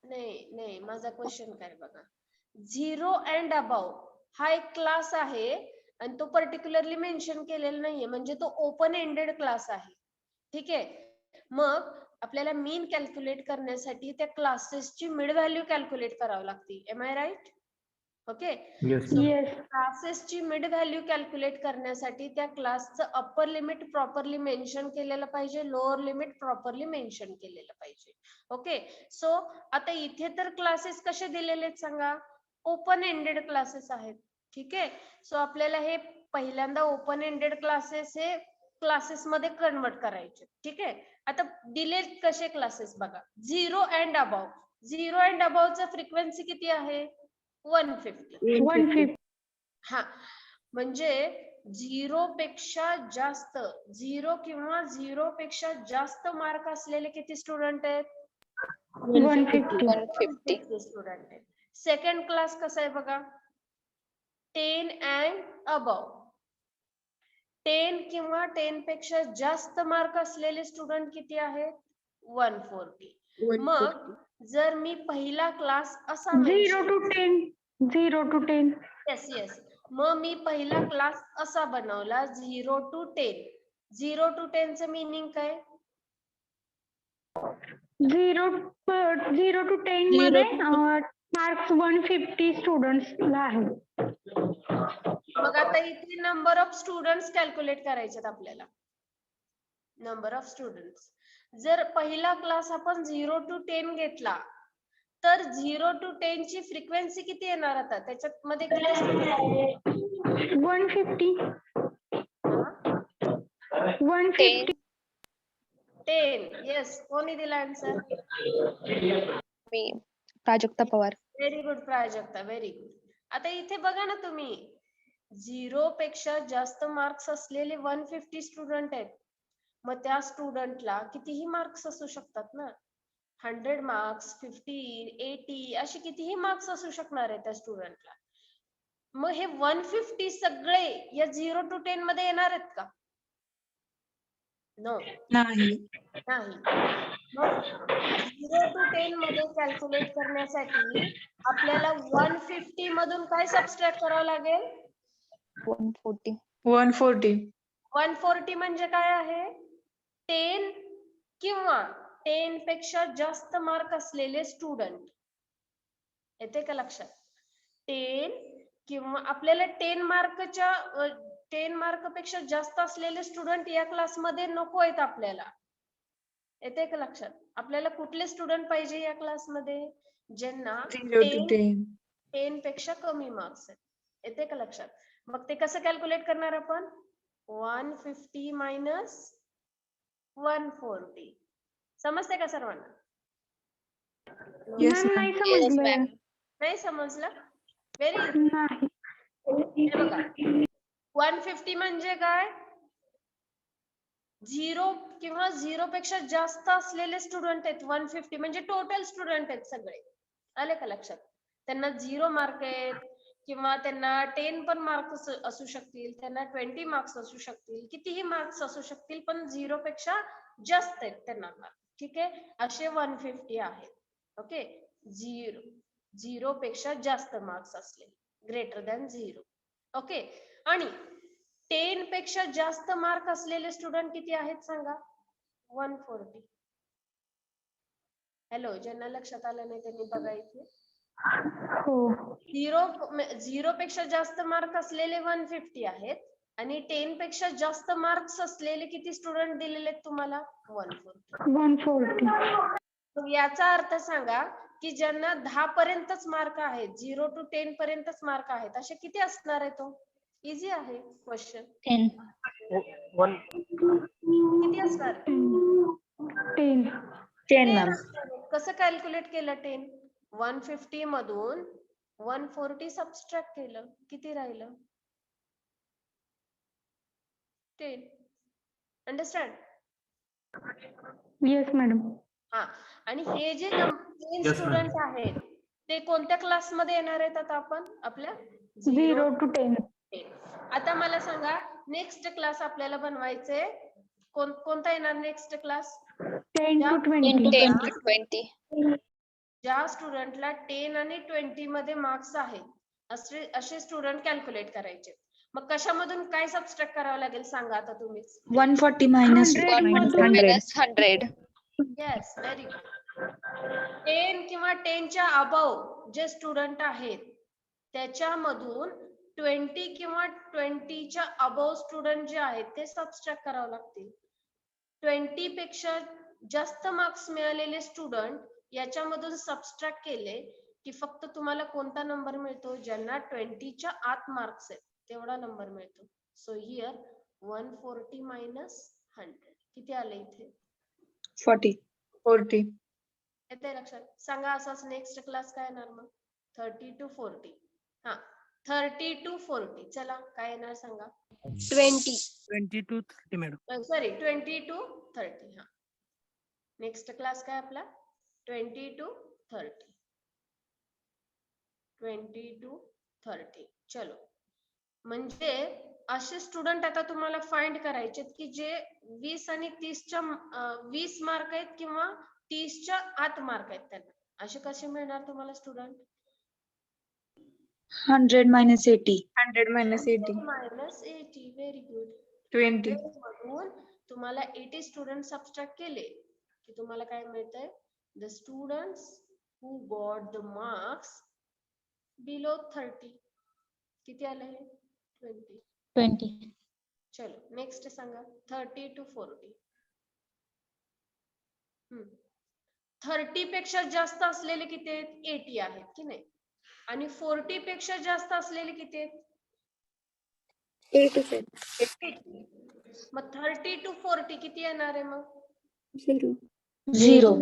नाही, माझा क्वेश्चन काय बघा. 0 and above हा एक क्लास आहे आणि तो पर्टिक्युलरली मेन्शन केलेला नाहीये, म्हणजे तो ओपन एंडेड क्लास आहे. ठीक आहे, मग आपल्याला मीन कॅल्क्युलेट करण्यासाठी त्या क्लासेसची मिड व्हॅल्यू कॅल्क्युलेट करावी लागते. Am I right? Okay, Yes. क्लासेसची मिड व्हॅल्यू कॅल्क्युलेट करण्यासाठी त्या क्लासचं अप्पर लिमिट प्रॉपरली मेन्शन केलेलं पाहिजे, लोअर लिमिट प्रॉपरली मेन्शन केलेलं पाहिजे. ओके, सो आता इथे तर क्लासेस कसे दिलेले आहेत सांगा? ओपन एंडेड क्लासेस आहेत. ठीक आहे, सो आपल्याला हे पहिल्यांदा ओपन एंडेड क्लासेस हे क्लासेस मध्ये कन्वर्ट करायचे. ठीक आहे, आता दिले कसे क्लासेस बघा. 0 and above. 0 and above चा फ्रिक्वेन्सी किती आहे? 150. हा, म्हणजे 0 पेक्षा जास्त, 0 किंवा 0 पेक्षा जास्त मार्क असलेले किती स्टुडंट आहेत? 150. स्टुडंट आहेत. सेकंड क्लास कसा आहे बघा, 10 and above. 10 किंवा 10 पेक्षा जास्त मार्क असलेले स्टुडंट किती आहेत? 140. मग जर मी पहिला क्लास असा 0 to 10. 0 to 10. येस, मग मी पहिला क्लास असा बनवला 0 to 10. 0 to 10 चं मीनिंग काय? 0 to 10 मध्ये मार्क्स 150 स्टुडंट्सला आहे. मग आता इथे नंबर ऑफ स्टुडंट्स कॅल्क्युलेट करायचे आपल्याला. नंबर ऑफ स्टुडंट्स जर पहिला क्लास आपण 0 to 10 घेतला तर 0 to 10 ची फ्रिक्वेन्सी किती येणार? आता त्याच्यात मध्ये किती? 150. 10. येस, कोणी दिला आन्सर? मी Prajakta Pawar. Very good Prajakta, very good. आता इथे बघा ना तुम्ही, 0 पेक्षा जास्त मार्क्स असलेले 150 स्टुडंट आहेत. मग त्या स्टुडंटला कितीही मार्क्स असू शकतात ना. 100 मार्क्स, 50, 80 असे कितीही मार्क्स असू शकणार आहे त्या स्टुडंटला. मग हे 150 सगळे या 0 to 10 मध्ये येणार आहेत का? नो, नाही. नाही. मग 0 to 10 मध्ये कॅल्क्युलेट करण्यासाठी आपल्याला 150 मधून काय सबस्ट्रॅक्ट करावं लागेल? 140. 140. 140 म्हणजे काय आहे? 10 किंवा 10 पेक्षा जास्त मार्क असलेले स्टुडंट. येते का लक्षात? 10 किंवा आपल्याला 10 मार्क पेक्षा जास्त असलेले स्टुडंट या क्लास मध्ये नको आहेत आपल्याला. येते का लक्षात? आपल्याला कुठले स्टुडंट पाहिजे या क्लास मध्ये? ज्यांना 0 to 10. 10 पेक्षा कमी मार्क्स आहेत. येते का लक्षात? मग ते कसं कॅल्क्युलेट करणार आपण? 150 मायनस 140. समजते का सर्वांना? Yes, ma'am ma'am. नाही समजलं. नाही समजलं? व्हेरी नाही. हे बघा, 150 म्हणजे काय? 0 किंवा 0 पेक्षा जास्त असलेले स्टुडंट आहेत. 150 म्हणजे टोटल स्टुडंट आहेत सगळे. आले का लक्षात? त्यांना 0 मार्क आहेत किंवा त्यांना 10 पण मार्क्स असू शकतील, त्यांना 20 मार्क्स असू शकतील, कितीही मार्क्स असू शकतील, पण 0 पेक्षा जास्त आहेत त्यांना मार्क. ठीक आहे, असे 150 आहेत. ओके, 0 पेक्षा जास्त मार्क्स असले, ग्रेटर दॅन 0. ओके, आणि 10 पेक्षा जास्त मार्क असलेले स्टुडंट किती आहेत सांगा? 140. हॅलो, ज्यांना लक्षात आलं नाही त्यांनी बघायचे. हो. 0 पेक्षा जास्त मार्क असलेले 150 आहेत आणि 10 पेक्षा जास्त मार्क्स असलेले किती स्टुडंट दिलेले आहेत तुम्हाला? 140. 140. मग याचा अर्थ सांगा की ज्यांना 10 पर्यंतच मार्क आहेत, 0 to 10 पर्यंतच मार्क आहेत, असे किती असणार आहे? तो इझी आहे क्वेश्चन. 10. किती असणार? 10. 10 मॅम. कसं कॅल्क्युलेट केलं 10? 150 मधून 140 सबट्रॅक्ट केलं, किती राहिलं? 10. अंडरस्टँड? Yes madam. हा, आणि हे जे Yes, ma'am. स्टुडंट आहेत ते कोणत्या क्लास मध्ये येणार आहेत आता आपण? आपल्या 0 to 10. आता मला सांगा, नेक्स्ट क्लास आपल्याला बनवायचे कोणता येणार next class? 10 to 10 to 20. 10 to 20. ज्या स्टुडंटला 10 आणि 20 मध्ये मार्क्स आहेत असे स्टुडंट कॅल्क्युलेट करायचे. मग कशामधून काय सबट्रॅक्ट करावं लागेल सांगा आता तुम्हीच. 140 minus 100. 100. Yes, very good. 10 किंवा 10 च्या अबव जे स्टुडंट आहेत त्याच्यामधून 20 किंवा 20 च्या अबव स्टुडंट जे आहेत ते सबट्रॅक्ट करावं लागतील. 20 पेक्षा जास्त मार्क्स मिळालेले स्टुडंट याच्यामधून सबट्रॅक्ट केले की फक्त तुम्हाला कोणता नंबर मिळतो? ज्यांना 20 च्या आत मार्क्स आहेत तेवढा नंबर मिळतो. सो हियर 140 minus 100 किती आले इथे? 40. येते लक्षात? सांगा असाच नेक्स्ट क्लास काय येणार मग? 30 to 40. हा, 30 to 40. चला काय येणार सांगा? 20. 20 to 30 मॅडम. Sorry, 20 to 30. हा, नेक्स्ट क्लास काय आपला? 20 to 30. 20 to 30. चलो, म्हणजे असे स्टुडंट आता तुम्हाला फाइंड करायचे की जे 20 आणि 30च्या 20 मार्क आहेत किंवा 30च्या आत मार्क आहेत त्यांना. असे कसे मिळणार तुम्हाला student? 100 minus 80. 100 minus 80. Minus 80. Very good. 20. मधून तुम्हाला 80 स्टुडंट सबट्रॅक्ट केले की तुम्हाला काय मिळतंय? The students who got the marks below 30. किती आलं हे? 20. 20. चलो नेक्स्ट सांगा. 30 to 40. 30 पेक्षा जास्त असलेले किती आहेत? 80 आहेत की नाही? आणि 40 पेक्षा जास्त असलेले किती आहेत? 87. मग 30 to 40 किती येणार आहे मग? 0. 0.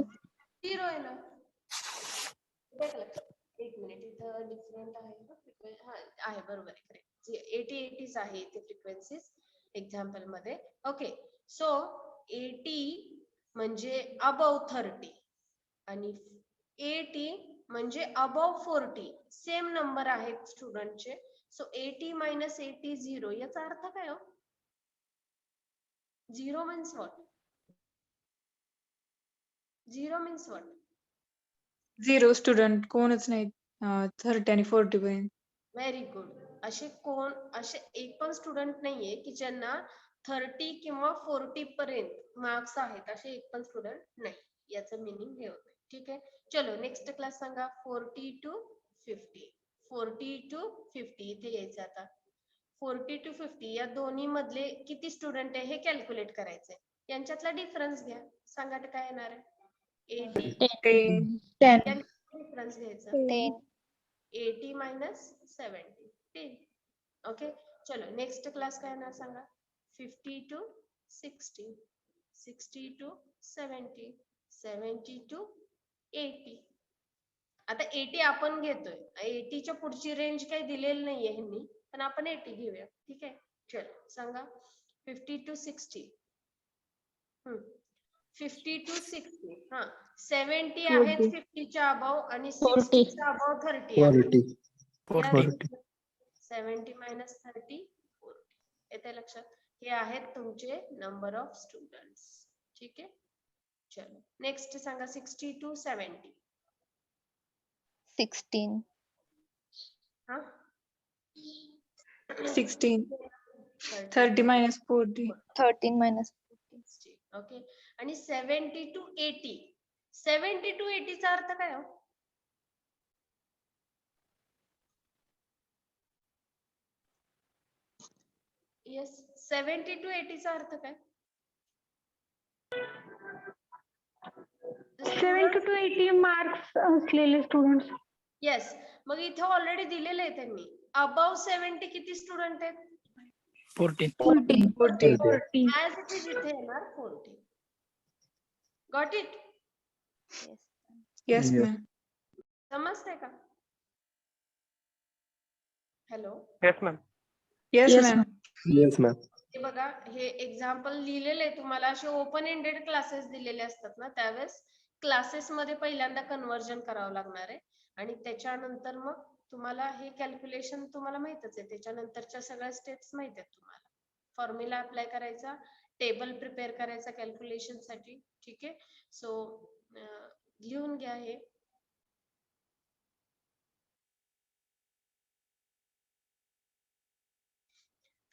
0 येणार. एक मिनिट, इथं डिफरंट आहे. हा आहे, बरोबर आहे, करेक्ट. 80 आहे इथे फ्रिक्वेन्सीज एक्झाम्पल मध्ये. ओके, सो 80 म्हणजे अबव 30 आणि 80 म्हणजे अबव 40. सेम नंबर आहेत स्टुडंटचे. सो 80 minus 80 0. याचा अर्थ काय हो? 0 means what? 0 means what? 0 student कोणच नाही 30 आणि 40 पर्यंत. Very good. असे एक पण स्टुडंट नाहीये की ज्यांना 30 किंवा 40 पर्यंत मार्क्स आहेत. असे एक पण स्टुडंट नाही. याचं मिनिंग हे होतं. ठीक आहे, चलो next class Sanga. 40 to 50. 40 to 50 इथे यायचं आता. 40 to 50 या दोन्ही मधले किती स्टुडंट आहे हे कॅल्क्युलेट करायचंय. यांच्यातला डिफरन्स घ्या. सांगा ते काय येणार आहे? 80. 10. डिफरन्स घ्यायचा. 10. 80 minus 70. 10. ओके, चलो नेक्स्ट क्लास काय येणार सांगा. 50 to 60. 60 to 70. 70 to 80. आता 80 आपण घेतोय. 80च्या पुढची रेंज काही दिलेली नाहीये ह्यांनी, पण आपण 80 घेऊया. ठीक आहे, चलो सांगा 50 to 60. 50 to 60. हा 70 आहेत 40. 50 च्या अबाव आणि 40. 60 च्या अबाव 30 आहे. 40. 70 minus 30 40. येते लक्षात. हे आहेत तुमचे नंबर ऑफ स्टुडंट्स. ठीक आहे. चलो नेक्स्ट सांगा 60 to 70. 16. हा 16. 30 minus 40. 13 minus 60. ओके आणि 70 to 80. 70 to 80 चा अर्थ काय हो? येस 70 to 80 चा अर्थ काय? 70 to 80 मार्क्स असलेले स्टुडंट्स. येस मग इथे ऑलरेडी दिलेले आहे त्यांनी. अबाव 70 किती स्टुडंट आहेत? 40. 40. 40. 40. ऍज इट इज इथे येणार 40. Got it? Yes, Yes. ma'am. समजते का? Hello Yes, ma'am. Yes, Yes, ma'am. Yes, ma'am. हे बघा हे एक्झाम्पल लिहिलेले आहे तुम्हाला. असे ओपन एंडेड क्लासेस दिलेले असतात ना त्यावेळेस क्लासेस मध्ये पहिल्यांदा कन्वर्जन करावं लागणार आहे आणि त्याच्यानंतर मग तुम्हाला हे कॅल्क्युलेशन तुम्हाला माहितच आहे. त्याच्यानंतरच्या सगळ्या स्टेप्स माहित आहेत तुम्हाला. फॉर्म्युला अप्लाय करायचा, टेबल प्रिपेअर करायचा कॅल्क्युलेशन साठी. ठीक आहे. सो लिहून घ्या हे.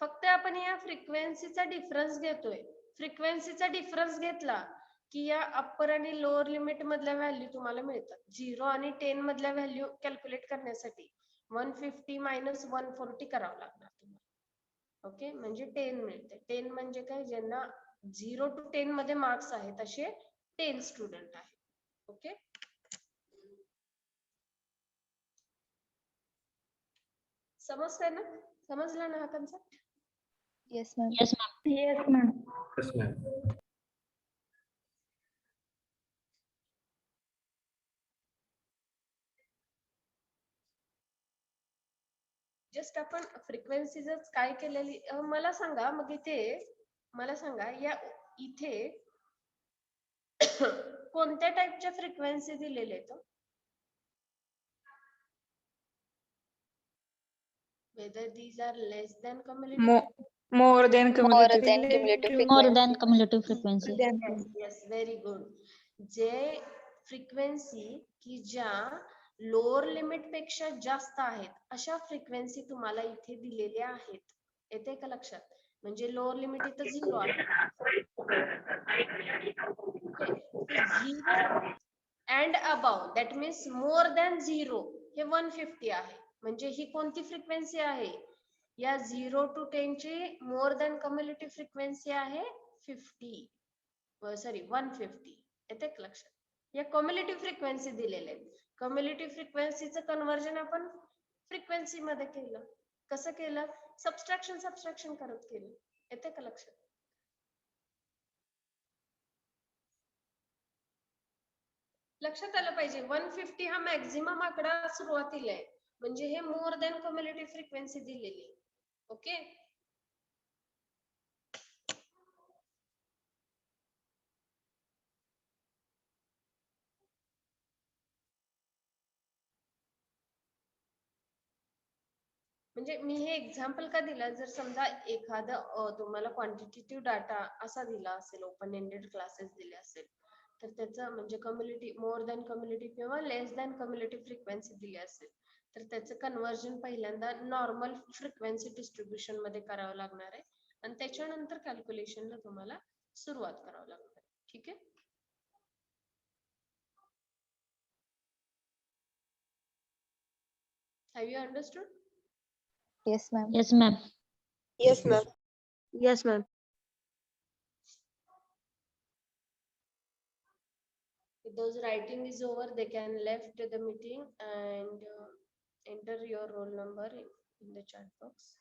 फक्त आपण या फ्रिक्वेन्सीचा डिफरन्स घेतोय. फ्रिक्वेन्सीचा डिफरन्स घेतला की या अप्पर आणि लोअर लिमिट मधल्या व्हॅल्यू तुम्हाला मिळतात. 0 आणि 10 मधल्या व्हॅल्यू कॅल्क्युलेट करण्यासाठी 150 मायनस 140 करावं लागणार तुम्हाला. ओके म्हणजे 10 मिळते. 10 म्हणजे काय? ज्यांना 0 to 10 मध्ये मार्क्स आहेत असे 10 स्टुडंट आहेत. ओके समजतंय ना? समजला ना हा concept? Yes, ma'am. Yes, ma'am. Yes, ma'am. Just आपण फ्रिक्वेन्सीच काय केलेली मला सांगा. मग इथे मला सांगा या इथे कोणत्या टाइपच्या फ्रिक्वेन्सी दिलेले आहेत? Whether these are less than cumulative. More than More cumulative. than cumulative More frequency. than cumulative frequency. Yes, very good. J frequency की ज्या लोअर लिमिट पेक्षा जास्त आहेत अशा फ्रिक्वेन्सी तुम्हाला इथे दिलेल्या आहेत. येते का लक्षात? म्हणजे लोअर लिमिट इथं 0 आहे. 0 and above that means more than 0 हे 150 आहे. म्हणजे ही कोणती फ्रिक्वेन्सी आहे? या 0 to 10 ची मोर दॅन कम्युलेटिव्ह फ्रिक्वेन्सी आहे 150. येते का लक्षात? या कम्युलेटिव्ह फ्रिक्वेन्सी दिलेल्या आहेत. कम्युलेटिव्ह फ्रिक्वेन्सीचं कन्वर्जन आपण फ्रिक्वेन्सी मध्ये केलं. कसं केलं? सबट्रॅक्शन करत केलं. येते का लक्षात? लक्षात आलं पाहिजे 150 हा मॅक्झिमम आकडा सुरुवातीला आहे. म्हणजे हे मोर दॅन कम्युलेटिव्ह फ्रिक्वेन्सी दिलेली आहे. ओके म्हणजे मी हे एक्झाम्पल का दिला? जर समजा एखादं तुम्हाला क्वांटिटेटिव्ह डाटा असा दिला असेल, ओपन एंडेड क्लासेस दिले असेल तर त्याचं म्हणजे कम्युलेटिव्ह मोर दॅन कम्युलेटिव्ह किंवा लेस दॅन कम्युलेटिव्ह फ्रिक्वेन्सी दिली असेल तर त्याचं कन्वर्जन पहिल्यांदा नॉर्मल फ्रिक्वेन्सी डिस्ट्रीब्युशन मध्ये करावं लागणार आहे आणि त्याच्यानंतर कॅल्क्युलेशनला तुम्हाला सुरुवात करावं लागणार आहे. ठीक आहे. Have you understood? Yes, ma'am. Yes, ma'am. Yes, ma'am. Yes, ma'am. If those writing is over, they can left the meeting and enter your roll number in the chat box.